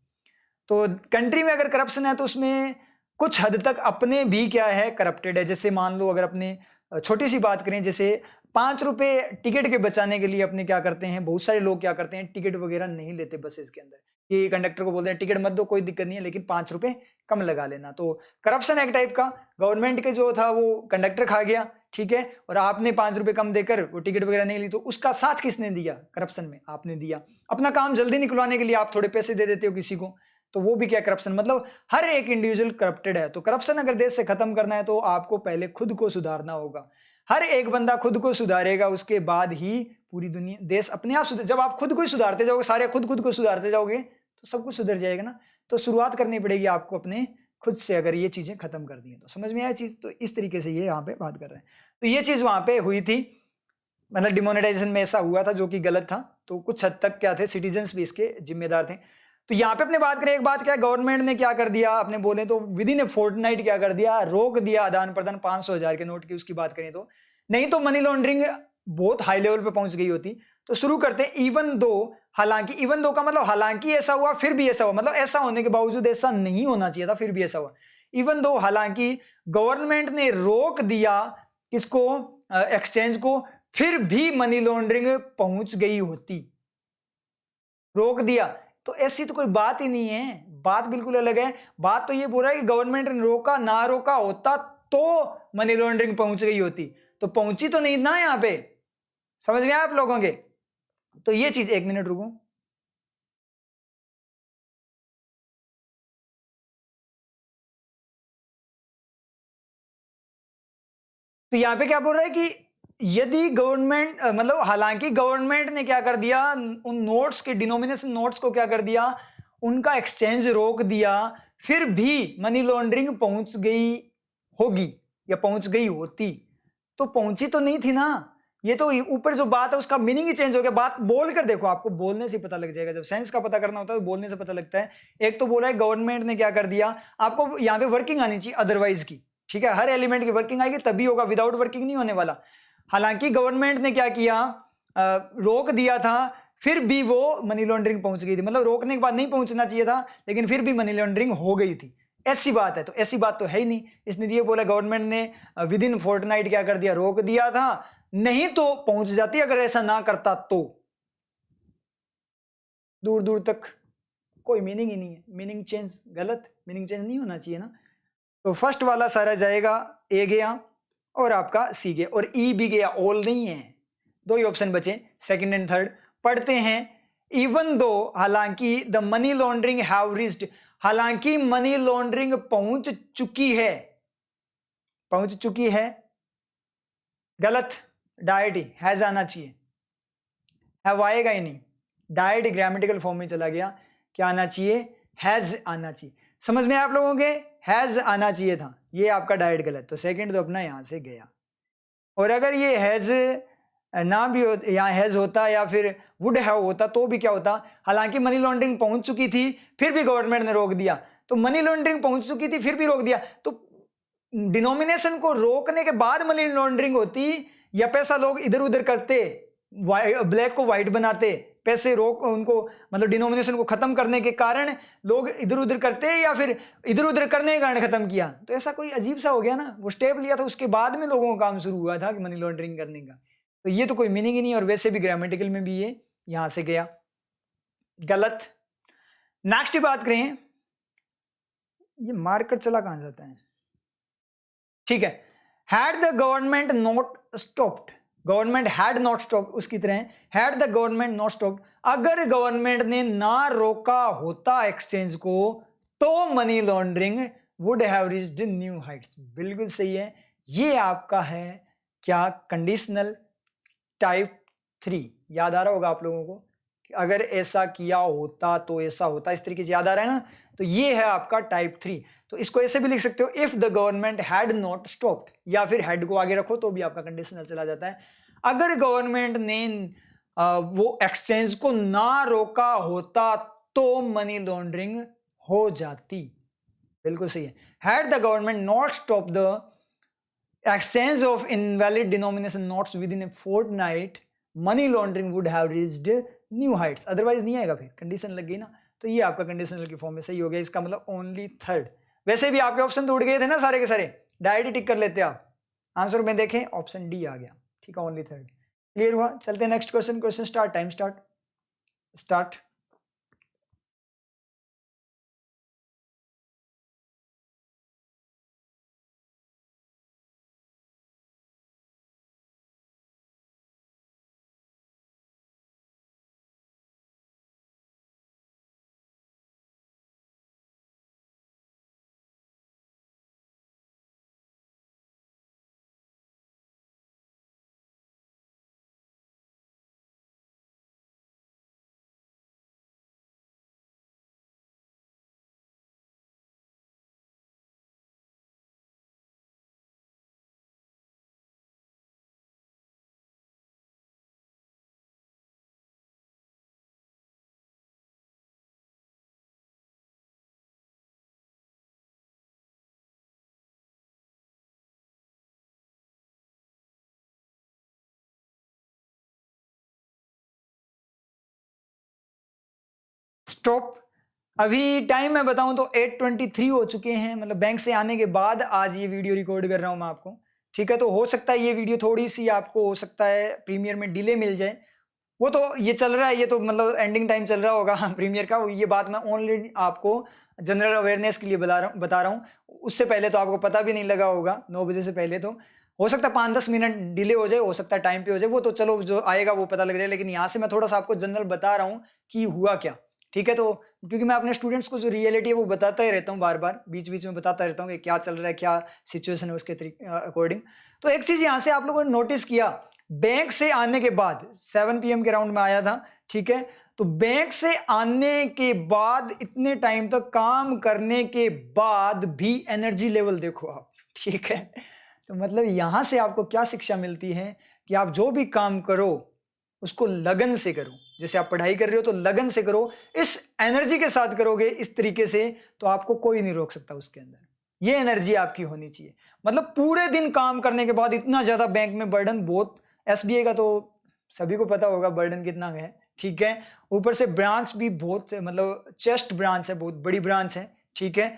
तो कंट्री में अगर करप्शन है तो उसमें कुछ हद तक अपने भी क्या है, करप्टेड है। जैसे मान लो अगर अपने छोटी सी बात करें, जैसे 5 रुपए टिकट के बचाने के लिए अपने क्या करते हैं, बहुत सारे लोग क्या करते हैं, टिकट वगैरह नहीं लेते बसेस के अंदर, कि कंडक्टर को बोलते हैं टिकट मत दो, कोई दिक्कत नहीं है, लेकिन 5 रुपए कम लगा लेना। तो करप्शन एक टाइप का गवर्नमेंट के जो था वो कंडक्टर खा गया, ठीक है, और आपने 5 रुपए कम देकर वो टिकट वगैरह नहीं ली, तो उसका साथ किसने दिया, करप्शन में आपने दिया। अपना काम जल्दी निकलवाने के लिए आप थोड़े पैसे दे देते हो किसी को, तो वो भी क्या करप्शन। मतलब हर एक इंडिविजुअल करप्टेड है। तो करप्शन अगर देश से खत्म करना है तो आपको पहले खुद को सुधारना होगा। हर एक बंदा खुद को सुधारेगा, उसके बाद ही पूरी दुनिया, देश अपने आप सुधर। जब आप खुद को ही सुधारते जाओगे, सारे खुद को सुधारते जाओगे, तो सब कुछ सुधर जाएगा ना। तो शुरुआत करनी पड़ेगी आपको अपने खुद से, अगर ये चीजें खत्म कर दी है तो। समझ में आया चीज? तो इस तरीके से ये यहाँ पे बात कर रहे हैं। तो ये चीज वहां पे हुई थी, मतलब डिमोनेटाइजेशन में ऐसा हुआ था जो कि गलत था। तो कुछ हद तक क्या थे, सिटीजन्स भी इसके जिम्मेदार थे। तो यहाँ पे अपने बात करें, एक बात क्या है, गवर्नमेंट ने क्या कर दिया, अपने बोले तो विद इन ए फोर्टनाइट क्या कर दिया, रोक दिया आदान प्रदान 500,000 के नोट की, उसकी बात करें तो। नहीं तो मनी लॉन्ड्रिंग बहुत हाई लेवल पे पहुंच गई होती। तो शुरू करते हैं, इवन दो, हालांकि, इवन दो का मतलब हालांकि ऐसा हुआ फिर भी ऐसा हुआ, मतलब ऐसा होने के बावजूद ऐसा नहीं होना चाहिए था, फिर भी ऐसा हुआ। इवन दो, हालांकि गवर्नमेंट ने रोक दिया इसको, एक्सचेंज को, फिर भी मनी लॉन्ड्रिंग पहुंच गई होती। रोक दिया तो ऐसी तो कोई बात ही नहीं है, बात बिल्कुल अलग है। बात तो ये बोल रहा है कि गवर्नमेंट ने रोका, ना रोका होता तो मनी लॉन्ड्रिंग पहुंच गई होती। तो पहुंची तो नहीं ना यहां पे। समझ में आया आप लोगों के? तो ये चीज, 1 मिनट रुको। तो यहां पे क्या बोल रहा है कि यदि गवर्नमेंट, मतलब हालांकि गवर्नमेंट ने क्या कर दिया, उन नोट्स के, डिनोमिनेशन नोट्स को क्या कर दिया, उनका एक्सचेंज रोक दिया, फिर भी मनी लॉन्ड्रिंग पहुंच गई होगी या पहुंच गई होती। तो पहुंची तो नहीं थी ना। ये तो ऊपर जो बात है उसका मीनिंग ही चेंज हो गया। बात बोल कर देखो, आपको बोलने से पता लग जाएगा। जब सेंस का पता करना होता है तो बोलने से पता लगता है। एक तो बोला है गवर्नमेंट ने क्या कर दिया, आपको यहाँ पे वर्किंग आनी चाहिए अदरवाइज की, ठीक है, हर एलिमेंट की वर्किंग आएगी तभी होगा, विदाउट वर्किंग नहीं होने वाला। हालांकि गवर्नमेंट ने क्या किया, रोक दिया था, फिर भी वो मनी लॉन्ड्रिंग पहुंच गई थी। मतलब रोकने के बाद नहीं पहुंचना चाहिए था, लेकिन फिर भी मनी लॉन्ड्रिंग हो गई थी। ऐसी बात है। तो ऐसी बात तो है ही नहीं। इसने ये बोला गवर्नमेंट ने विद इन फोर्टनाइट क्या कर दिया, रोक दिया था, नहीं तो पहुंच जाती अगर ऐसा ना करता तो। दूर दूर तक कोई मीनिंग ही नहीं है। मीनिंग चेंज गलत, मीनिंग चेंज नहीं होना चाहिए ना। तो फर्स्ट वाला सारा जाएगा, ए गया और आपका सी गया, और ई भी गया, ऑल नहीं है। दो ही ऑप्शन बचे, सेकंड एंड थर्ड। पढ़ते हैं, इवन दो, हालांकि the money laundering have reached, हालांकि मनी लॉन्ड्रिंग पहुंच चुकी है, पहुंच चुकी है, गलत, डायट ही हैज आना चाहिए, हैव आएगा ही नहीं, डायट ग्रामेटिकल फॉर्म में चला गया। क्या आना चाहिए, हैज आना चाहिए। समझ में आप लोगों के, हैज आना चाहिए था, ये आपका डायट गलत। तो सेकंड तो अपना यहां से गया। और अगर ये हैज ना भी हो, यहाँ हैज होता या फिर वुड हैव होता तो भी क्या होता, हालांकि मनी लॉन्ड्रिंग पहुंच चुकी थी फिर भी गवर्नमेंट ने रोक दिया। तो मनी लॉन्ड्रिंग पहुंच चुकी थी फिर भी रोक दिया, तो डिनोमिनेशन को रोकने के बाद मनी लॉन्ड्रिंग होती, या पैसा लोग इधर उधर करते, ब्लैक को व्हाइट बनाते, पैसे रोक उनको मतलब डिनोमिनेशन को खत्म करने के कारण लोग इधर उधर करते हैं, या फिर इधर उधर करने के कारण खत्म किया? तो ऐसा कोई अजीब सा हो गया ना, वो स्टेप लिया था उसके बाद में लोगों का काम शुरू हुआ था कि मनी लॉन्ड्रिंग करने का। तो ये तो कोई मीनिंग ही नहीं, और वैसे भी ग्रामेटिकल में भी ये यहां से गया गलत। नेक्स्ट की बात करें, ये मार्कर चला कहां जाता है, ठीक है। Had the government not stopped, government had not stopped उसकी तरह had the government not stopped, अगर गवर्नमेंट ने ना रोका होता एक्सचेंज को तो money laundering would have reached new Heights. बिल्कुल सही है, ये आपका है क्या, कंडीशनल टाइप 3। याद आ रहा होगा आप लोगों को, अगर ऐसा किया होता तो ऐसा होता, इस तरीके से याद आ रहा है ना। तो ये है आपका टाइप 3। तो इसको ऐसे भी लिख सकते हो, if the government had not stopped, या फिर हैड को आगे रखो तो भी आपका कंडीशनल चला जाता है। अगर गवर्नमेंट ने वो एक्सचेंज को ना रोका होता तो मनी लॉन्ड्रिंग हो जाती। बिल्कुल सही है, had the government not stop the exchange of invalid denomination notes within a fortnight money laundering would have reached new heights। Otherwise नहीं आएगा, फिर कंडीशन लग गई ना। तो ये आपका कंडीशनल की फॉर्म में सही हो गया, इसका मतलब ओनली थर्ड। वैसे भी आपके ऑप्शन तो उड़ गए थे ना सारे के सारे, डायरेक्ट टिक कर लेते आप। आंसर में देखें ऑप्शन डी आ गया, ठीक है, ओनली थर्ड। क्लियर हुआ? चलते हैं next question. Question start, time start. Stop. अभी टाइम मैं बताऊं तो 8:23 हो चुके हैं, मतलब बैंक से आने के बाद आज ये वीडियो रिकॉर्ड कर रहा हूं मैं आपको, ठीक है। तो हो सकता है ये वीडियो थोड़ी सी आपको हो सकता है प्रीमियर में डिले मिल जाए, वो तो ये चल रहा है, ये तो मतलब एंडिंग टाइम चल रहा होगा प्रीमियर का। ये बात मैं ऑनलाइन आपको जनरल अवेयरनेस के लिए बता रहा हूँ। उससे पहले तो आपको पता भी नहीं लगा होगा, 9 बजे से पहले तो हो सकता है 5-10 मिनट डिले हो जाए, हो सकता है टाइम पे हो जाए, वो तो चलो जो आएगा वो पता लग जाए। लेकिन यहाँ से मैं थोड़ा सा आपको जनरल बता रहा हूँ कि हुआ क्या, ठीक है। तो क्योंकि मैं अपने स्टूडेंट्स को जो रियलिटी है वो बताता ही रहता हूँ, बार बार बीच बीच में बताता रहता हूँ कि क्या चल रहा है, क्या सिचुएशन है उसके अकॉर्डिंग। तो एक चीज यहाँ से आप लोगों ने नोटिस किया, बैंक से आने के बाद 7 PM के राउंड में आया था, ठीक है। तो बैंक से आने के बाद इतने टाइम तक काम करने के बाद भी एनर्जी लेवल देखो आप, ठीक है। तो मतलब यहां से आपको क्या शिक्षा मिलती है कि आप जो भी काम करो उसको लगन से करो। जैसे आप पढ़ाई कर रहे हो तो लगन से करो, इस एनर्जी के साथ करोगे इस तरीके से तो आपको कोई नहीं रोक सकता उसके अंदर। ये एनर्जी आपकी होनी चाहिए। मतलब पूरे दिन काम करने के बाद इतना ज्यादा बैंक में बर्डन, बहुत एसबीआई का तो सभी को पता होगा बर्डन कितना है, ठीक है। ऊपर से ब्रांच भी बहुत, मतलब चेस्ट ब्रांच है, बहुत बड़ी ब्रांच है, ठीक है।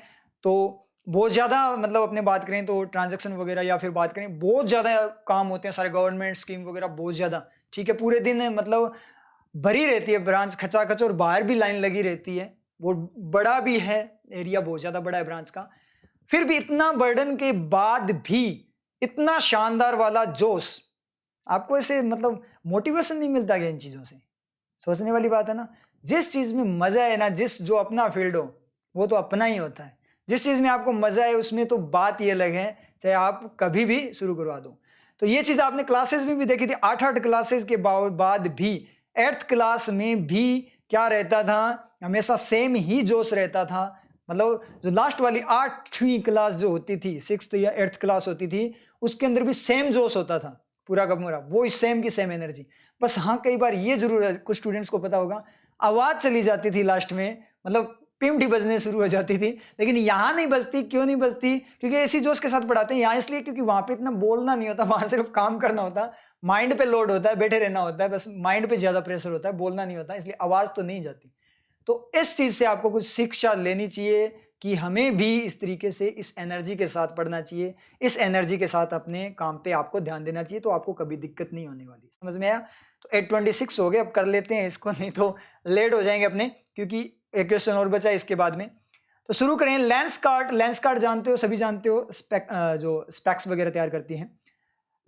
तो बहुत ज़्यादा, मतलब अपने बात करें तो ट्रांजैक्शन वगैरह या फिर बात करें बहुत ज़्यादा काम होते हैं, सारे गवर्नमेंट स्कीम वगैरह बहुत ज़्यादा, ठीक है। पूरे दिन मतलब भरी रहती है ब्रांच खचाखच, और बाहर भी लाइन लगी रहती है। वो बड़ा भी है एरिया, बहुत ज़्यादा बड़ा है ब्रांच का। फिर भी इतना बर्डन के बाद भी इतना शानदार वाला जोश आपको, ऐसे मतलब मोटिवेशन नहीं मिलता क्या इन चीज़ों से? सोचने वाली बात है ना। जिस चीज़ में मज़ा है ना, जो अपना फील्ड हो वो तो अपना ही होता है। जिस चीज़ में आपको मज़ा है उसमें तो बात ये अलग है, चाहे आप कभी भी शुरू करवा दो। तो ये चीज़ आपने क्लासेस में भी देखी थी, 8-8 क्लासेस के बाद भी 8th क्लास में भी क्या रहता था, हमेशा सेम ही जोश रहता था। मतलब जो लास्ट वाली 8वीं क्लास जो होती थी, 6th या 8th क्लास होती थी, उसके अंदर भी सेम जोश होता था पूरा का पूरा, वो सेम की सेम एनर्जी। बस हाँ, कई बार ये जरूर है, कुछ स्टूडेंट्स को पता होगा, आवाज़ चली जाती थी लास्ट में, मतलब पिमटी बजने शुरू हो जाती थी। लेकिन यहाँ नहीं बजती। क्यों नहीं बजती? क्योंकि ऐसी जोश के साथ पढ़ाते हैं। यहाँ इसलिए क्योंकि वहाँ पे इतना बोलना नहीं होता, वहाँ सिर्फ काम करना होता, माइंड पे लोड होता है, बैठे रहना होता है, बस माइंड पे ज्यादा प्रेशर होता है, बोलना नहीं होता, इसलिए आवाज तो नहीं जाती। तो इस चीज से आपको कुछ शिक्षा लेनी चाहिए कि हमें भी इस तरीके से इस एनर्जी के साथ पढ़ना चाहिए, इस एनर्जी के साथ अपने काम पे आपको ध्यान देना चाहिए, तो आपको कभी दिक्कत नहीं होने वाली। समझ में आया? तो 8:26 हो गए, अब कर लेते हैं इसको, नहीं तो लेट हो जाएंगे अपने, क्योंकि एक क्वेश्चन और बचा है इसके बाद में। तो शुरू करें। लेंसकार्ट जानते हो, सभी जानते हो, जो स्पेक्स वगैरह तैयार करती हैं।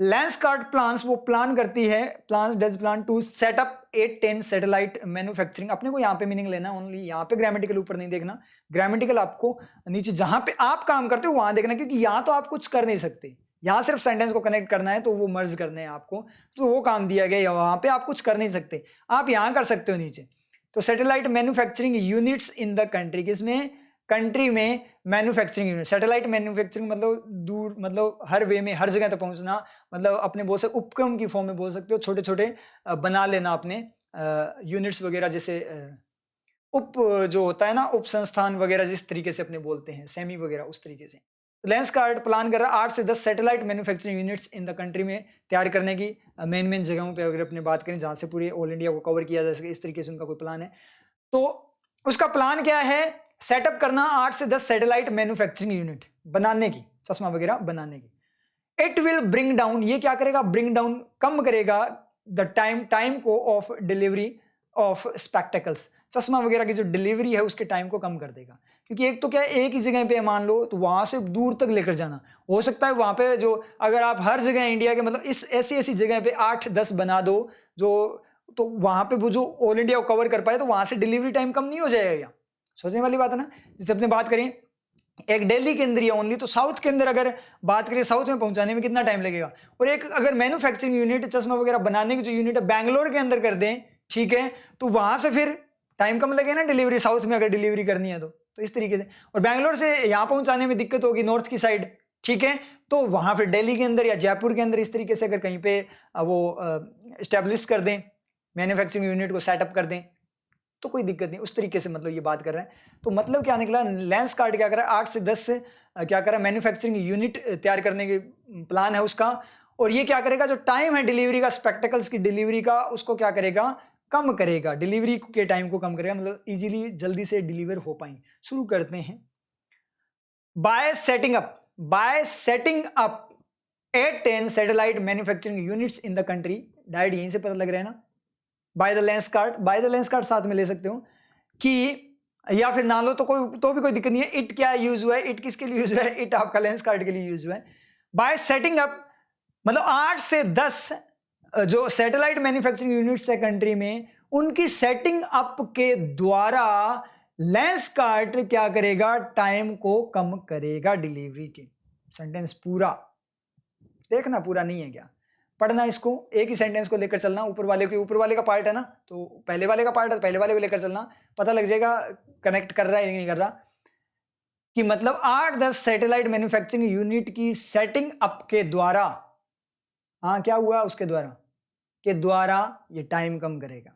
लेंसकार्ट प्लान्स, वो प्लान करती है, does plan to setup 8-10 satellite manufacturing. अपने को यहाँ पे मीनिंग लेना, ओनली यहाँ पे ग्रामेटिकल ऊपर नहीं देखना, ग्रामेटिकल आपको नीचे जहां पे आप काम करते हो वहां देखना, क्योंकि यहाँ तो आप कुछ कर नहीं सकते, यहाँ सिर्फ सेंटेंस को कनेक्ट करना है, तो वो मर्ज करने हैं आपको, तो वो काम दिया गया, वहां पे आप कुछ कर नहीं सकते, आप यहाँ कर सकते हो नीचे। तो satellite manufacturing units in the country, किसमें? कंट्री में मैन्युफैक्चरिंग यूनिट। सैटेलाइट मैन्युफैक्चरिंग मतलब दूर, मतलब हर वे में, हर जगह तक पहुंचना, मतलब अपने बोल सकते उपक्रम की फॉर्म में बोल सकते हो, छोटे छोटे बना लेना अपने यूनिट्स वगैरह, जैसे उप जो होता है ना, उप संस्थान वगैरह, जिस तरीके से अपने बोलते हैं, सेमी वगैरह, उस तरीके से। लेंसकार्ट प्लान कर रहा है 8 से 10 satellite manufacturing units in the country में तैयार करने की। मेन जगहों पे अगर अपने बात करें जहां से पूरे ऑल इंडिया को कवर किया जा सके, इस तरीके से उनका कोई प्लान है। तो उसका प्लान क्या है? सेटअप करना 8 से 10 सैटेलाइट मैन्युफैक्चरिंग यूनिट बनाने की, चश्मा वगैरह बनाने की। इट विल ब्रिंग डाउन, ये क्या करेगा? ब्रिंग डाउन, कम करेगा द टाइम को ऑफ डिलीवरी ऑफ स्पेक्टेकल्स, चश्मा वगैरह की जो डिलीवरी है उसके टाइम को कम कर देगा। क्योंकि एक तो क्या है, एक ही जगह पे मान लो, तो वहां से दूर तक लेकर जाना, हो सकता है वहां पे जो, अगर आप हर जगह इंडिया के, मतलब इस ऐसी जगह पे 8-10 बना दो जो, तो वहां पे वो जो ऑल इंडिया को कवर कर पाए, तो वहां से डिलीवरी टाइम कम नहीं हो जाएगा? सोचने वाली बात है ना। जैसे अपने बात करें एक दिल्ली के अंदर ही ओनली, तो साउथ के अंदर अगर बात करें, साउथ में पहुंचाने में कितना टाइम लगेगा? और एक अगर मैन्युफैक्चरिंग यूनिट, चश्मा वगैरह बनाने की जो यूनिट है, बैंगलोर के अंदर कर दें, ठीक है, तो वहां से फिर टाइम कम लगे ना डिलीवरी, साउथ में अगर डिलीवरी करनी है तो इस तरीके से। और बैंगलोर से यहां पहुंचाने में दिक्कत होगी नॉर्थ की साइड, ठीक है, तो वहां पर दिल्ली के अंदर या जयपुर के अंदर इस तरीके से अगर कहीं पे वो स्टैब्लिश कर दें, मैन्युफैक्चरिंग यूनिट को सेटअप कर दें, तो कोई दिक्कत नहीं। उस तरीके से मतलब ये बात कर रहे हैं। तो मतलब क्या निकला? लेंसकार्ट क्या कर रहा है? 8 से 10 क्या कर रहा है? मैन्युफैक्चरिंग यूनिट तैयार करने के प्लान है उसका। और ये क्या करेगा? जो टाइम है डिलीवरी का, स्पेक्टेकल्स की डिलीवरी का, उसको क्या करेगा? कम करेगा, डिलीवरी के टाइम को कम करेगा, मतलब इजीली, जल्दी से डिलीवर हो पाएंगे। शुरू करते हैं। Bye setting up 8-10 satellite manufacturing units in the country, direct यहीं से पता लग रहा है ना। बाय द लेंसकार्ट साथ में ले सकते हो, कि या फिर ना लो तो भी कोई दिक्कत नहीं है। इट क्या यूज हुआ है? इट किसके लिए यूज हुआ है? इट आपका लेंसकार्ट के लिए यूज हुआ है। बाय सेटिंग अप मतलब 8 से 10 जो सैटेलाइट मैन्युफैक्चरिंग यूनिट्स है कंट्री में, उनकी सेटिंग अप के द्वारा लेंसकार्ट क्या करेगा? टाइम को कम करेगा डिलीवरी के। सेंटेंस पूरा देखना, पूरा नहीं है क्या पढ़ना, इसको एक ही सेंटेंस को लेकर चलना। ऊपर वाले का पार्ट है ना, तो पहले वाले का पार्ट है, पहले वाले को लेकर चलना, पता लग जाएगा कनेक्ट कर रहा है या नहीं कर रहा। कि मतलब 8-10 सैटेलाइट मैन्युफैक्चरिंग यूनिट की सेटिंग अप के द्वारा, हाँ क्या हुआ? उसके द्वारा ये टाइम कम करेगा।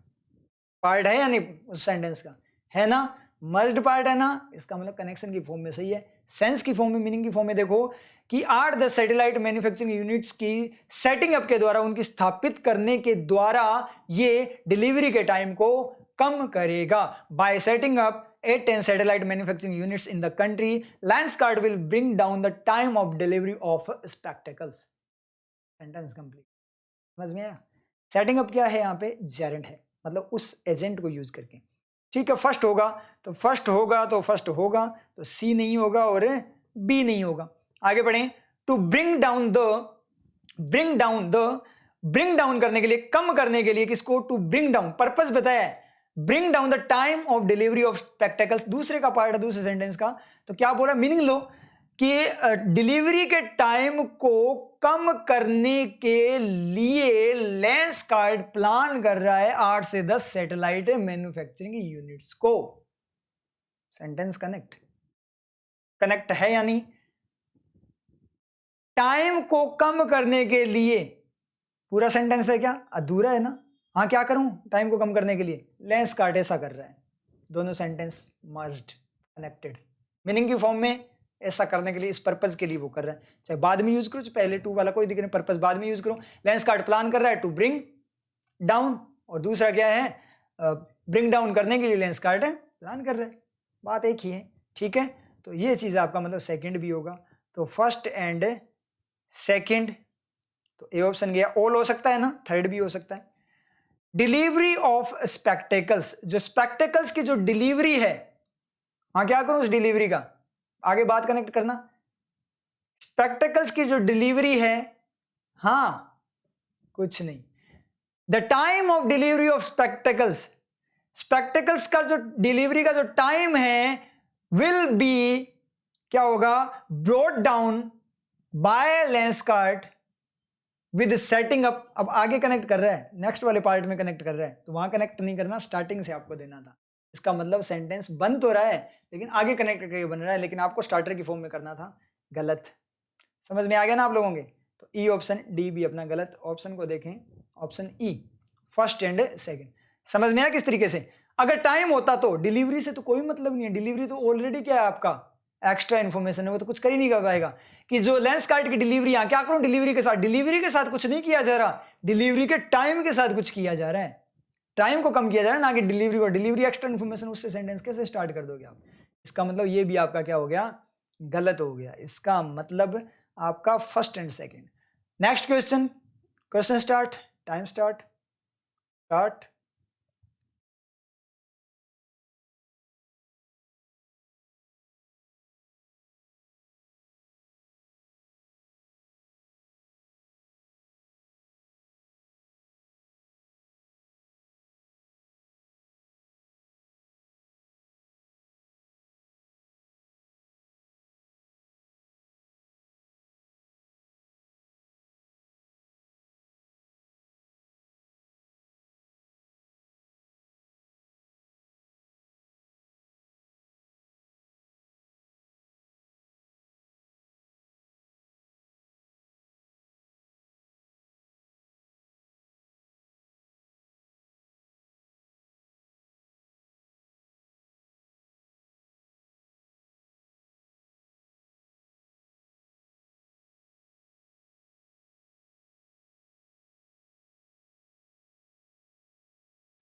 पार्ट है या नहीं उस सेंटेंस का? है ना, मर्ज्ड पार्ट है ना, इसका मतलब कनेक्शन की फॉर्म में सही है। सेंस की फॉर्म में, मीनिंग की फॉर्म में देखो कि 8-10 सैटेलाइट मैन्युफैक्चरिंग यूनिट्स की सेटिंग अप के द्वारा, उनकी स्थापित करने के द्वारा ये डिलीवरी के टाइम को कम करेगा। Bye setting up 8-10 satellite manufacturing units in the country, Lenskart will bring down the time of delivery of spectacles. Sentence complete. समझ में आया? सेटिंग अप क्या है? यहाँ पे जेरेंट है, मतलब उस एजेंट को यूज करके, ठीक है। फर्स्ट होगा तो सी नहीं होगा और बी नहीं होगा। आगे बढ़ें। टू ब्रिंग डाउन करने के लिए, कम करने के लिए, किसको? टू ब्रिंग डाउन, पर्पस बताया है, bring down the time of delivery of spectacles, दूसरे का पार्ट है दूसरे सेंटेंस का। तो क्या बोला? मीनिंग लो कि डिलीवरी के टाइम को कम करने के लिए लेंसकार्ट प्लान कर रहा है 8 से 10 सैटेलाइट मैन्युफैक्चरिंग यूनिट्स को। सेंटेंस कनेक्ट है या नहीं? टाइम को कम करने के लिए, पूरा सेंटेंस है क्या? अधूरा है ना। हाँ क्या करूं टाइम को कम करने के लिए? लेंसकार्ट ऐसा कर रहा है। दोनों सेंटेंस मर्ज्ड, कनेक्टेड। मीनिंग की फॉर्म में ऐसा करने के लिए, इस पर्पज के लिए वो कर रहा है, चाहे बाद में यूज करो, चाहे पहले टू वाला कोई दिक्कत नहीं, पर्पज बाद में यूज करो। लेंस कार्ड प्लान कर रहा है टू ब्रिंग डाउन, और दूसरा क्या है, ब्रिंग डाउन करने के लिए लेंस कार्ड प्लान कर रहा है, बात एक ही है, ठीक है। तो ये चीज आपका मतलब सेकंड भी होगा, तो फर्स्ट एंड सेकंड, तो ए ऑप्शन गया। ऑल हो सकता है ना, थर्ड भी हो सकता है। डिलीवरी ऑफ स्पेक्टेकल्स, जो स्पेक्टेकल्स की जो डिलीवरी है, हाँ क्या करूं उस डिलीवरी का, आगे बात कनेक्ट करना। स्पेक्टेकल्स की जो डिलीवरी है, हाँ कुछ नहीं, the time of delivery of spectacles, spectacles का जो डिलीवरी का जो टाइम है विल बी क्या होगा, brought down by lens card with setting up. अब आगे कनेक्ट कर रहा है, नेक्स्ट वाले पार्ट में कनेक्ट कर रहा है, तो वहां कनेक्ट नहीं करना, स्टार्टिंग से आपको देना था। इसका मतलब सेंटेंस बन तो रहा है लेकिन आगे कनेक्ट करके बन रहा है, लेकिन आपको स्टार्टर की फॉर्म में करना था, गलत। समझ में आ गया ना आप लोगों के? तो ई ऑप्शन डी भी अपना गलत। ऑप्शन को देखें, option E first and second. समझ में आया किस तरीके से? अगर टाइम होता तो डिलीवरी से तो कोई मतलब नहीं है, डिलीवरी तो ऑलरेडी क्या है आपका एक्स्ट्रा इन्फॉर्मेशन है, वो तो कुछ कर ही नहीं कर पाएगा। कि जो लेंस कार्ड की डिलीवरी, यहाँ क्या करूं डिलीवरी के साथ, डिलीवरी के साथ कुछ नहीं किया जा रहा, डिलीवरी के टाइम के साथ कुछ किया जा रहा है, टाइम को कम किया जा रहा है ना कि डिलीवरी को। डिलीवरी एक्स्ट्रा इन्फॉर्मेशन, उससे सेंटेंस कैसे स्टार्ट कर दोगे आप? इसका मतलब ये भी आपका क्या हो गया, गलत हो गया। इसका मतलब आपका first and second. Next question, question start, time start, start.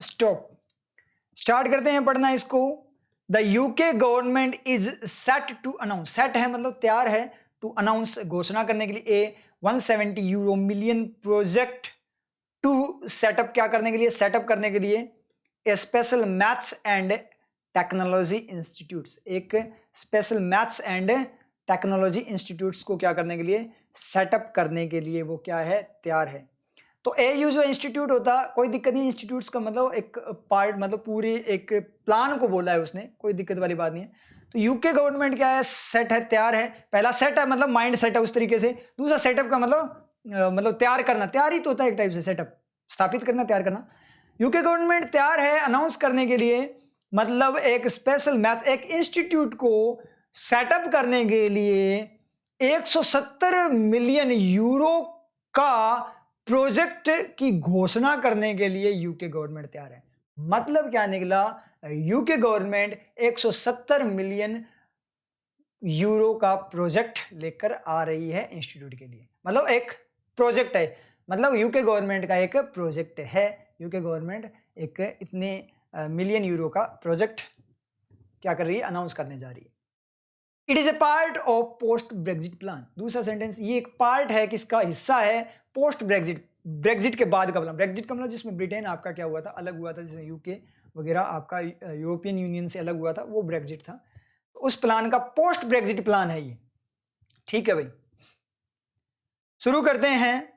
Stop, start करते हैं पढ़ना इसको। The UK government is set to announce, set है मतलब तैयार है, टू अनाउंस घोषणा करने के लिए a 170 euro million project to set up, क्या करने के लिए, सेटअप करने के लिए a special maths and technology institutes, एक special maths and technology institutes को क्या करने के लिए, सेटअप करने के लिए वो क्या है, तैयार है। तो एयू जो इंस्टीट्यूट होता, कोई दिक्कत नहीं, इंस्टीट्यूट्स का मतलब एक पार्ट, मतलब पूरी एक प्लान को बोला है उसने, कोई दिक्कत वाली बात नहीं है। तो यूके गवर्नमेंट क्या है, सेट है, तैयार है। पहला सेट है मतलब माइंड सेट है उस तरीके से, दूसरा सेटअप का मतलब तैयार करना, तैयार ही तो होता है एक टाइप से, सेटअप स्थापित करना, तैयार करना। यूके गवर्नमेंट तैयार है अनाउंस करने के लिए, मतलब एक स्पेशल मैथ, एक इंस्टीट्यूट को सेटअप करने के लिए 170 मिलियन यूरो का प्रोजेक्ट की घोषणा करने के लिए यूके गवर्नमेंट तैयार है। मतलब क्या निकला, यूके गवर्नमेंट 170 मिलियन यूरो का प्रोजेक्ट लेकर आ रही है इंस्टीट्यूट के लिए, मतलब एक प्रोजेक्ट है, मतलब यूके गवर्नमेंट का एक प्रोजेक्ट है, यूके गवर्नमेंट एक इतने मिलियन यूरो का प्रोजेक्ट क्या कर रही है, अनाउंस करने जा रही है। It is a part of post Brexit plan. दूसरा सेंटेंस, ये एक पार्ट है, किसका हिस्सा है, पोस्ट ब्रेग्जिट, ब्रेग्जिट के बाद का प्लान। ब्रेग्जिट का मतलब जिसमें ब्रिटेन आपका क्या हुआ था, अलग हुआ था, जैसे यूके वगैरह आपका यूरोपियन यूनियन से अलग हुआ था, वो ब्रेग्जिट था। तो उस प्लान का पोस्ट ब्रेग्जिट प्लान है ये, ठीक है भाई। शुरू करते हैं,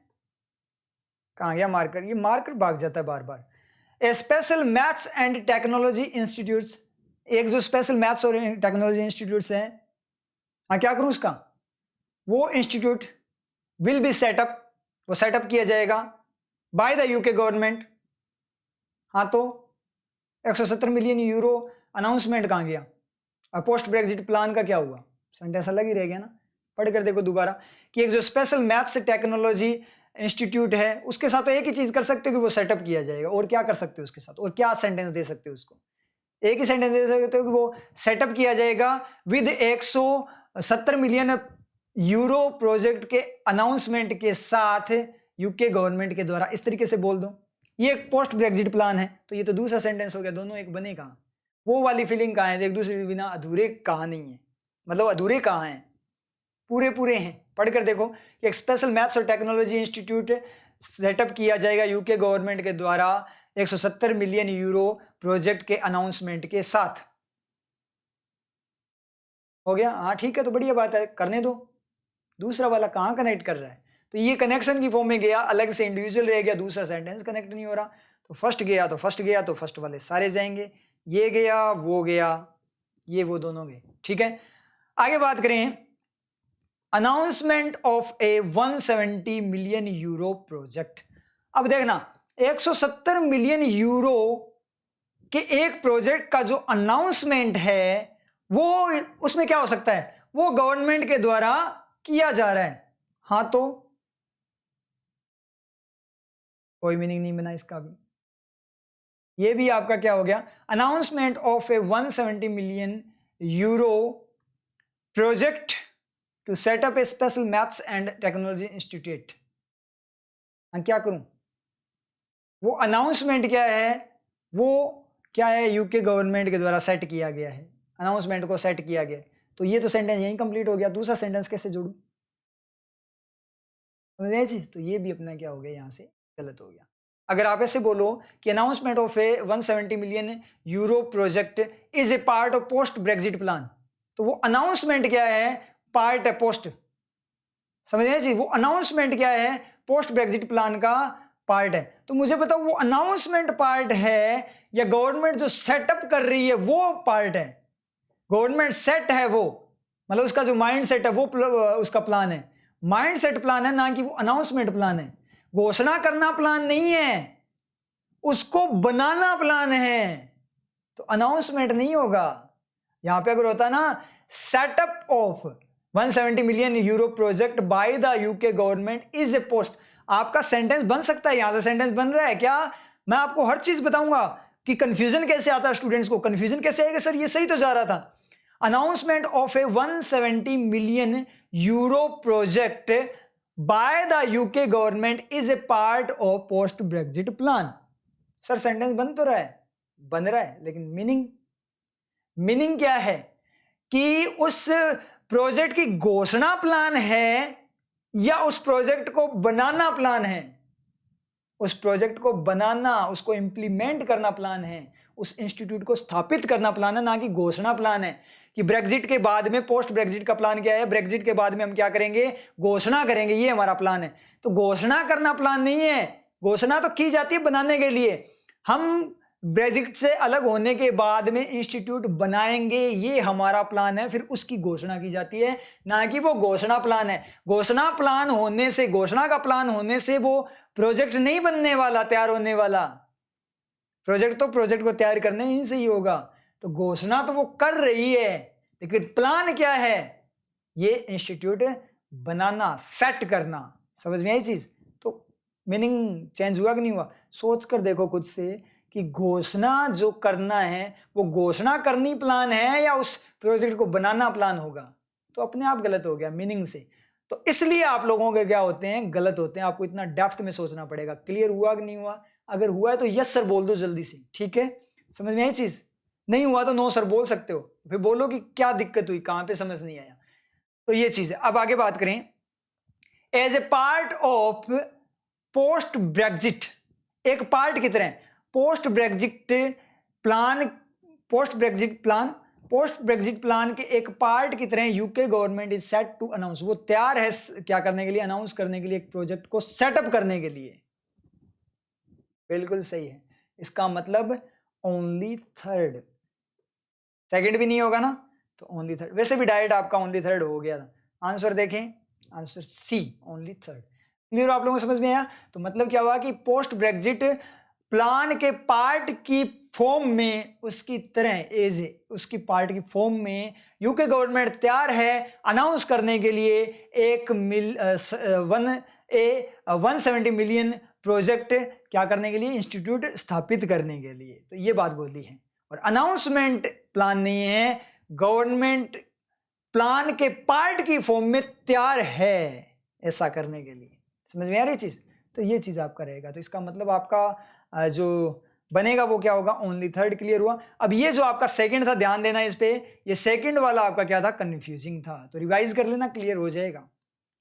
कहां गया मार्कर, ये मार्कर भाग जाता है बार बार। A special maths and technology institutes, एक जो स्पेशल मैथ्स और टेक्नोलॉजी इंस्टीट्यूट्स हैं, हाँ क्या करूं उसका, वो इंस्टीट्यूट विल बी सेटअप, वो सेटअप किया जाएगा बाय द यूके गवर्नमेंट। हाँ तो 170 मिलियन यूरो अनाउंसमेंट कहां गया, और पोस्ट ब्रेग्जिट प्लान का क्या हुआ, सेंटेंस अलग ही रह गया ना। पढ़ कर देखो दोबारा कि एक जो स्पेशल मैथ्स टेक्नोलॉजी इंस्टीट्यूट है, उसके साथ तो एक ही चीज कर सकते हो कि वो सेटअप किया जाएगा, और क्या कर सकते हो उसके साथ, और क्या सेंटेंस दे सकते हो उसको, एक ही सेंटेंस दे सकते हो कि वो सेटअप किया जाएगा विद 170 मिलियन यूरो प्रोजेक्ट के अनाउंसमेंट के साथ यूके गवर्नमेंट के द्वारा, इस तरीके से बोल दो। ये एक पोस्ट ब्रेक्जिट प्लान है, तो ये तो दूसरा सेंटेंस हो गया, दोनों एक बने कहाँ? वो वाली फीलिंग कहाँ है, एक दूसरे के बिना अधूरे कहाँ नहीं है, मतलब अधूरे कहाँ हैं, पूरे पूरे हैं। पढ़कर देखो कि एक स्पेशल मैथ्स और टेक्नोलॉजी इंस्टीट्यूट सेटअप किया जाएगा यूके गवर्नमेंट के द्वारा 170 मिलियन यूरो प्रोजेक्ट के अनाउंसमेंट के साथ। हो गया? हाँ ठीक है, तो बढ़िया बात है, करने दो। दूसरा वाला कहाँ कनेक्ट कर रहा है? तो ये कनेक्शन की फॉर्म में गया, अलग से इंडिविजुअल रह गया, दूसरा सेंटेंस कनेक्ट नहीं हो रहा। तो फर्स्ट गया तो फर्स्ट गया तो फर्स्ट वाले सारे जाएंगे, ये गया वो गया, ये वो दोनों गए। ठीक है, आगे बात करें announcement of a 170 million euro project. अब देखना 170 मिलियन यूरो के एक प्रोजेक्ट का जो अनाउंसमेंट है वो उसमें क्या हो सकता है, वो गवर्नमेंट के द्वारा किया जा रहा है। हाँ तो कोई मीनिंग नहीं बना इसका भी। ये भी आपका क्या हो गया, announcement of a 170 million euro project to setup a special maths and technology institute. क्या करूं, वो अनाउंसमेंट क्या है, वो क्या है, यूके गवर्नमेंट के द्वारा सेट किया गया है, अनाउंसमेंट को सेट किया गया। तो ये तो सेंटेंस यहीं कंप्लीट हो गया, दूसरा सेंटेंस कैसे जोड़ूं? समझ में आई चीज? तो ये भी अपना क्या हो गया, यहां से गलत हो गया। अगर आप ऐसे बोलो कि announcement of a 170 million euro project is a part of post Brexit plan, तो वो अनाउंसमेंट क्या है, पार्ट है पोस्ट। समझ में? वो अनाउंसमेंट क्या है, पोस्ट ब्रेक्जिट प्लान का पार्ट है। तो मुझे बताओ वो अनाउंसमेंट पार्ट है या गवर्नमेंट जो सेटअप कर रही है वो पार्ट है? गवर्नमेंट सेट है वो, मतलब उसका जो माइंड सेट है वो उसका प्लान है, माइंड सेट प्लान है, ना कि वो अनाउंसमेंट प्लान है। घोषणा करना प्लान नहीं है, उसको बनाना प्लान है, तो अनाउंसमेंट नहीं होगा। यहां पे अगर होता ना setup of 170 million euro project by the UK government is a post, आपका सेंटेंस बन सकता है। यहां से सेंटेंस बन रहा है क्या? मैं आपको हर चीज बताऊंगा कि कंफ्यूजन कैसे आता है स्टूडेंट्स को। कंफ्यूजन कैसे आएगा सर, ये सही तो जा रहा था। Announcement of a 170 million euro project by the UK government is a part of post Brexit plan. Sir sentence बन तो रहा है, बन रहा है, लेकिन मीनिंग क्या है कि उस प्रोजेक्ट की घोषणा प्लान है या उस प्रोजेक्ट को बनाना प्लान है? उस प्रोजेक्ट को बनाना, उसको इंप्लीमेंट करना प्लान है, उस इंस्टीट्यूट को स्थापित करना प्लान है, ना कि घोषणा प्लान है कि ब्रेक्जिट के बाद में, पोस्ट ब्रेक्जिट का प्लान क्या है, ब्रेक्जिट के बाद में हम क्या करेंगे, घोषणा करेंगे, ये हमारा प्लान है। तो घोषणा करना प्लान नहीं है, घोषणा तो की जाती है बनाने के लिए। हम ब्रेक्जिट से अलग होने के बाद में इंस्टीट्यूट बनाएंगे, ये हमारा प्लान है, फिर उसकी घोषणा की जाती है, ना कि वो घोषणा प्लान है। घोषणा प्लान होने से, घोषणा का प्लान होने से वो प्रोजेक्ट नहीं बनने वाला, तैयार होने वाला। प्रोजेक्ट तो प्रोजेक्ट को तैयार करने ही से ही होगा। तो घोषणा तो वो कर रही है, लेकिन प्लान क्या है, ये इंस्टीट्यूट बनाना, सेट करना। समझ में आई चीज? तो मीनिंग चेंज हुआ कि नहीं हुआ? सोच कर देखो खुद से कि घोषणा जो करना है वो घोषणा करनी प्लान है या उस प्रोजेक्ट को बनाना प्लान होगा। तो अपने आप गलत हो गया मीनिंग से। तो इसलिए आप लोगों के क्या होते हैं, गलत होते हैं। आपको इतना डेप्थ में सोचना पड़ेगा। क्लियर हुआ कि नहीं हुआ? अगर हुआ है तो यस सर बोल दो जल्दी से, ठीक है? समझ में आई चीज? नहीं हुआ तो नो सर बोल सकते हो, फिर बोलो कि क्या दिक्कत हुई, कहां पे समझ नहीं आया। तो ये चीज है। अब आगे बात करें, as a part of post Brexit, एक पार्ट की तरह post Brexit plan, post Brexit plan के एक पार्ट की तरह UK government is set to announce, वो तैयार है क्या करने के लिए, अनाउंस करने के लिए, एक प्रोजेक्ट को सेटअप करने के लिए। बिल्कुल सही है। इसका मतलब ओनली थर्ड, सेकंड भी नहीं होगा ना, तो ओनली थर्ड। वैसे भी डायरेक्ट आपका ओनली थर्ड हो गया था। आंसर देखें, answer C, only third. Clear आप लोगों को समझ में आया? तो मतलब क्या हुआ कि पोस्ट ब्रेक्जिट प्लान के पार्ट की फॉर्म में, उसकी तरह एज उसकी पार्ट की फॉर्म में यूके गवर्नमेंट तैयार है अनाउंस करने के लिए एक 170 मिलियन प्रोजेक्ट क्या करने के लिए, इंस्टीट्यूट स्थापित करने के लिए। तो ये बात बोली है। और अनाउंसमेंट प्लान नहीं है, गवर्नमेंट प्लान के पार्ट की फॉर्म में तैयार है ऐसा करने के लिए। समझ में आ रही चीज? तो ये चीज आपका रहेगा। तो इसका मतलब आपका जो बनेगा वो क्या होगा, ओनली थर्ड। क्लियर हुआ? अब ये जो आपका सेकंड था, ध्यान देना इस पे, ये सेकंड वाला आपका क्या था, कंफ्यूजिंग था, तो रिवाइज कर लेना, क्लियर हो जाएगा।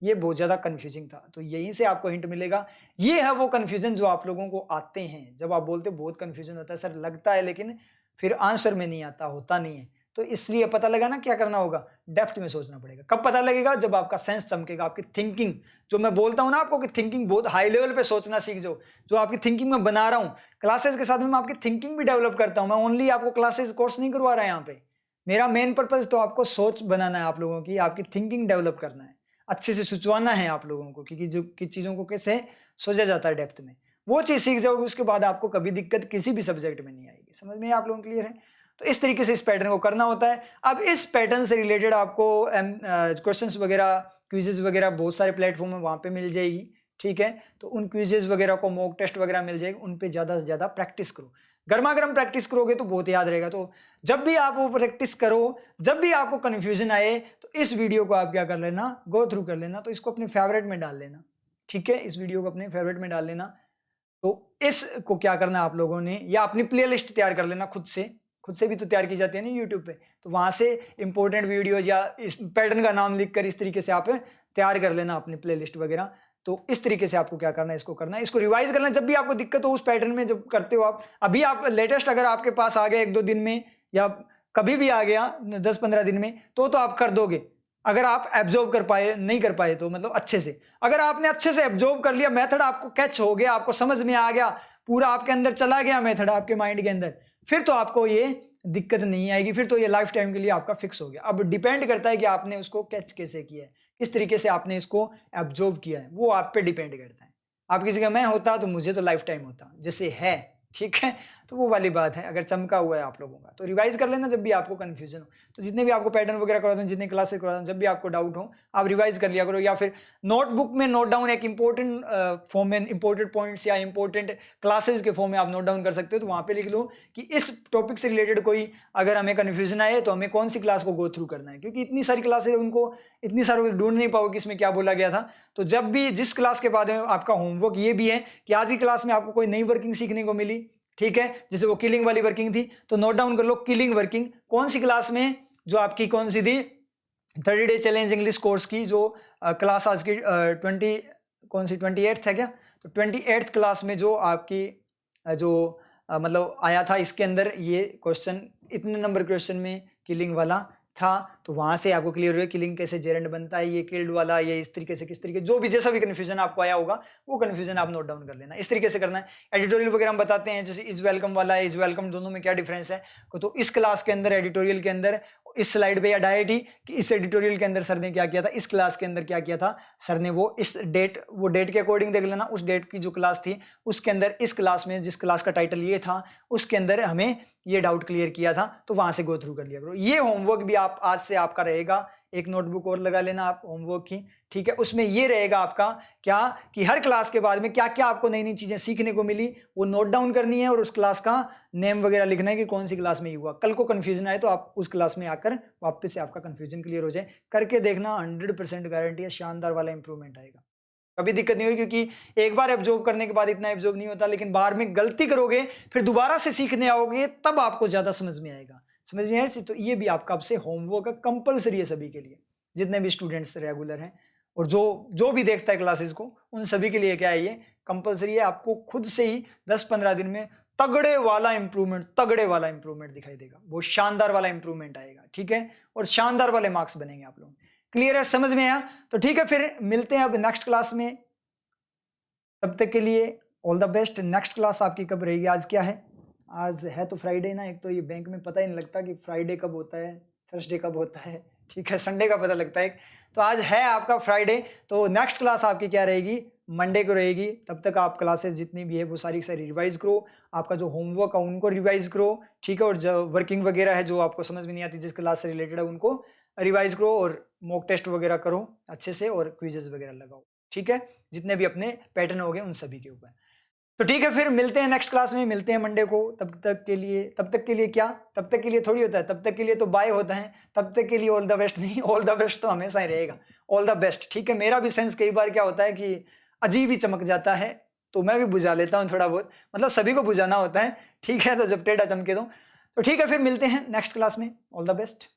ये बहुत ज्यादा कंफ्यूजिंग था, तो यहीं से आपको हिंट मिलेगा। ये है वो कंफ्यूजन जो आप लोगों को आते हैं जब आप बोलते हो बहुत कंफ्यूजन होता है सर, लगता है लेकिन फिर आंसर में नहीं आता, होता नहीं है। तो इसलिए पता लगा ना क्या करना होगा, डेप्थ में सोचना पड़ेगा। कब पता लगेगा? जब आपका सेंस चमकेगा, आपकी थिंकिंग, जो मैं बोलता हूं ना आपको कि थिंकिंग बहुत हाई लेवल पे सोचना सीख जाओ, जो आपकी थिंकिंग में बना रहा हूं क्लासेस के साथ में, मैं आपकी थिंकिंग भी डेवलप करता हूं। मैं ओनली आपको क्लासेस कोर्स नहीं करवा रहा है यहाँ पे, मेरा मेन पर्पज तो आपको सोच बनाना है, आप लोगों की आपकी थिंकिंग डेवलप करना है, अच्छे से सोचवाना है आप लोगों को, क्योंकि जो कि चीजों को कैसे सोचा जाता है डेप्थ में, वो चीज सीख जाओगे, उसके बाद आपको कभी दिक्कत किसी भी सब्जेक्ट में नहीं आएगी। समझ में आप लोगों को क्लियर है? तो इस तरीके से इस पैटर्न को करना होता है। अब इस पैटर्न से रिलेटेड आपको क्वेश्चंस वगैरह, क्विजेज वगैरह बहुत सारे प्लेटफॉर्म है, वहां पे मिल जाएगी। ठीक है, तो उन क्विजेज वगैरह को, मॉक टेस्ट वगैरह मिल जाएगी, उन पे ज्यादा से ज्यादा प्रैक्टिस करो। गर्मा गर्म प्रैक्टिस करोगे तो बहुत याद रहेगा। तो जब भी आप वो प्रैक्टिस करो, जब भी आपको कंफ्यूजन आए, तो इस वीडियो को आप क्या कर लेना, गो थ्रू कर लेना। तो इसको अपने फेवरेट में डाल लेना। ठीक है, इस वीडियो को अपने फेवरेट में डाल लेना। तो इसको क्या करना आप लोगों ने, या अपनी प्लेलिस्ट तैयार कर लेना खुद से। खुद से भी तो तैयार की जाती है ना यूट्यूब पे, तो वहां से इंपॉर्टेंट वीडियोज या इस पैटर्न का नाम लिखकर इस तरीके से आप तैयार कर लेना अपनी प्लेलिस्ट वगैरह। तो इस तरीके से आपको क्या करना है, इसको करना है, इसको रिवाइज करना है। जब भी आपको दिक्कत हो उस पैटर्न में, जब करते हो आप, अभी आप लेटेस्ट अगर आपके पास आ गया 1-2 दिन में, या कभी भी आ गया 10-15 दिन में, तो आप कर दोगे। अगर आप एब्जॉर्ब कर पाए, नहीं कर पाए तो मतलब अच्छे से, अगर आपने अच्छे से एब्जॉर्ब कर लिया, मेथड आपको कैच हो गया, आपको समझ में आ गया, पूरा आपके अंदर चला गया मेथड, आपके माइंड के अंदर, फिर तो आपको ये दिक्कत नहीं आएगी, फिर तो ये लाइफ टाइम के लिए आपका फिक्स हो गया। अब डिपेंड करता है कि आपने उसको कैच कैसे किया है, किस तरीके से आपने इसको एब्जॉर्ब किया है, वो आप पे डिपेंड करता है। आप किसी का मैं होता तो मुझे तो लाइफ टाइम होता, जैसे है। ठीक है, तो वो वाली बात है, अगर चमका हुआ है आप लोगों का तो रिवाइज कर लेना जब भी आपको कंफ्यूजन हो। तो जितने भी आपको पैटर्न वगैरह करवाता हूँ, जितने क्लासेस करवाता हूँ, जब भी आपको डाउट हो आप रिवाइज कर लिया करो, या फिर नोटबुक में नोट डाउन, एक इंपॉर्टेंट फॉर्म में इंपॉर्टेंट पॉइंट्स या इंपॉर्टेंट क्लासेस के फॉर्म में आप नोट डाउन कर सकते हो। तो वहां पे लिख लो कि इस टॉपिक से रिलेटेड कोई अगर हमें कंफ्यूजन आए तो हमें कौन सी क्लास को गो थ्रू करना है, क्योंकि इतनी सारी क्लासेस, उनको इतनी सारी ढूंढ नहीं पाओगे कि इसमें क्या बोला गया था। तो जब भी जिस क्लास के बाद में आपका होमवर्क ये भी है कि आज की क्लास में आपको कोई नई वर्किंग सीखने को मिली, ठीक है, जैसे वो किलिंग वाली वर्किंग थी, तो नोट डाउन कर लो किलिंग वर्किंग कौन सी क्लास में, जो आपकी कौन सी थी 30 डे चैलेंज इंग्लिश कोर्स की, जो क्लास आज की 20 कौन सी 28th है क्या, तो 28th क्लास में जो आपकी जो मतलब आया था, इसके अंदर ये क्वेश्चन इतने नंबर क्वेश्चन में किलिंग वाला था। तो वहां से आपको क्लियर हुआ किलिंग कैसे जेरेंड बनता है, ये किल्ड वाला, ये इस तरीके से, किस तरीके, जो भी जैसा भी कंफ्यूजन आपको आया होगा वो कंफ्यूजन आप नोट डाउन कर लेना। इस तरीके से करना है। एडिटोरियल वगैरह हम बताते हैं, जैसे इज वेलकम वाला है, इज वेलकम, दोनों में क्या डिफरेंस है। तो इस क्लास के अंदर एडिटोरियल के अंदर इस स्लाइड पे या डायरेक्ट ही कि इस एडिटोरियल के अंदर सर ने क्या किया था, इस क्लास के अंदर क्या किया था सर ने, वो इस डेट, वो डेट के अकॉर्डिंग देख लेना, उस डेट की जो क्लास थी उसके अंदर, इस क्लास में जिस क्लास का टाइटल ये था उसके अंदर हमें ये डाउट क्लियर किया था, तो वहां से गो थ्रू कर लिया करो। ये होमवर्क भी आप आज से आपका रहेगा, एक नोटबुक और लगा लेना आप होमवर्क की। ठीक है, उसमें ये रहेगा आपका क्या कि हर क्लास के बाद में क्या क्या आपको नई नई चीजें सीखने को मिली वो नोट डाउन करनी है, और उस क्लास का नेम वगैरह लिखना है कि कौन सी क्लास में ये हुआ। कल को कंफ्यूजन आए तो आप उस क्लास में आकर वापस से आपका कंफ्यूजन क्लियर हो जाए। करके देखना, 100% गारंटी है, शानदार वाला इंप्रूवमेंट आएगा, कभी दिक्कत नहीं होगी। क्योंकि एक बार एब्जॉर्ब करने के बाद इतना एब्जॉर्ब नहीं होता, लेकिन बाहर में गलती करोगे फिर दोबारा से सीखने आओगे तब आपको ज्यादा समझ में आएगा। समझ में आए? तो ये भी आपका अब से होमवर्क कंपलसरी है सभी के लिए, जितने भी स्टूडेंट्स रेगुलर हैं और जो भी देखता है क्लासेस को, उन सभी के लिए क्या है, ये कंपलसरी है। आपको खुद से ही 10-15 दिन में तगड़े वाला इंप्रूवमेंट दिखाई देगा, बहुत शानदार वाला इंप्रूवमेंट आएगा। ठीक है, और शानदार वाले मार्क्स बनेंगे आप लोग। क्लियर है, समझ में आया? तो ठीक है, फिर मिलते हैं अब नेक्स्ट क्लास में। तब तक के लिए all the best. Next class आपकी कब रहेगी? आज क्या है? आज है तो फ्राइडे ना, एक तो ये बैंक में पता ही नहीं लगता कि फ्राइडे कब होता है, थर्सडे कब होता है। ठीक है, संडे का पता लगता है। तो आज है आपका फ्राइडे, तो नेक्स्ट क्लास आपकी क्या रहेगी? मंडे को रहेगी। तब तक आप क्लासेस जितनी भी है वो सारी सारी रिवाइज करो, आपका जो होमवर्क है उनको रिवाइज करो। ठीक है, और जो वर्किंग वगैरह है जो आपको समझ में नहीं आती जिस क्लास से रिलेटेड है उनको रिवाइज करो, और मॉक टेस्ट वगैरह करो अच्छे से, और क्विजेज वगैरह लगाओ। ठीक है, जितने भी अपने पैटर्न हो गए उन सभी के ऊपर। तो ठीक है, फिर मिलते हैं नेक्स्ट क्लास में, मिलते हैं मंडे को। तब तक के लिए क्या, तब तक के लिए थोड़ी होता है, तब तक के लिए तो बाय होता है। तब तक के लिए ऑल द बेस्ट नहीं, ऑल द बेस्ट तो हमेशा ही रहेगा, ऑल द बेस्ट। ठीक है, मेरा भी सेंस कई बार क्या होता है कि अजीब ही चमक जाता है, तो मैं भी बुझा लेता हूँ थोड़ा बहुत, मतलब सभी को बुझाना होता है। ठीक है, तो जब टेढ़ा चमके दो। तो ठीक है, फिर मिलते हैं नेक्स्ट क्लास में, ऑल द बेस्ट।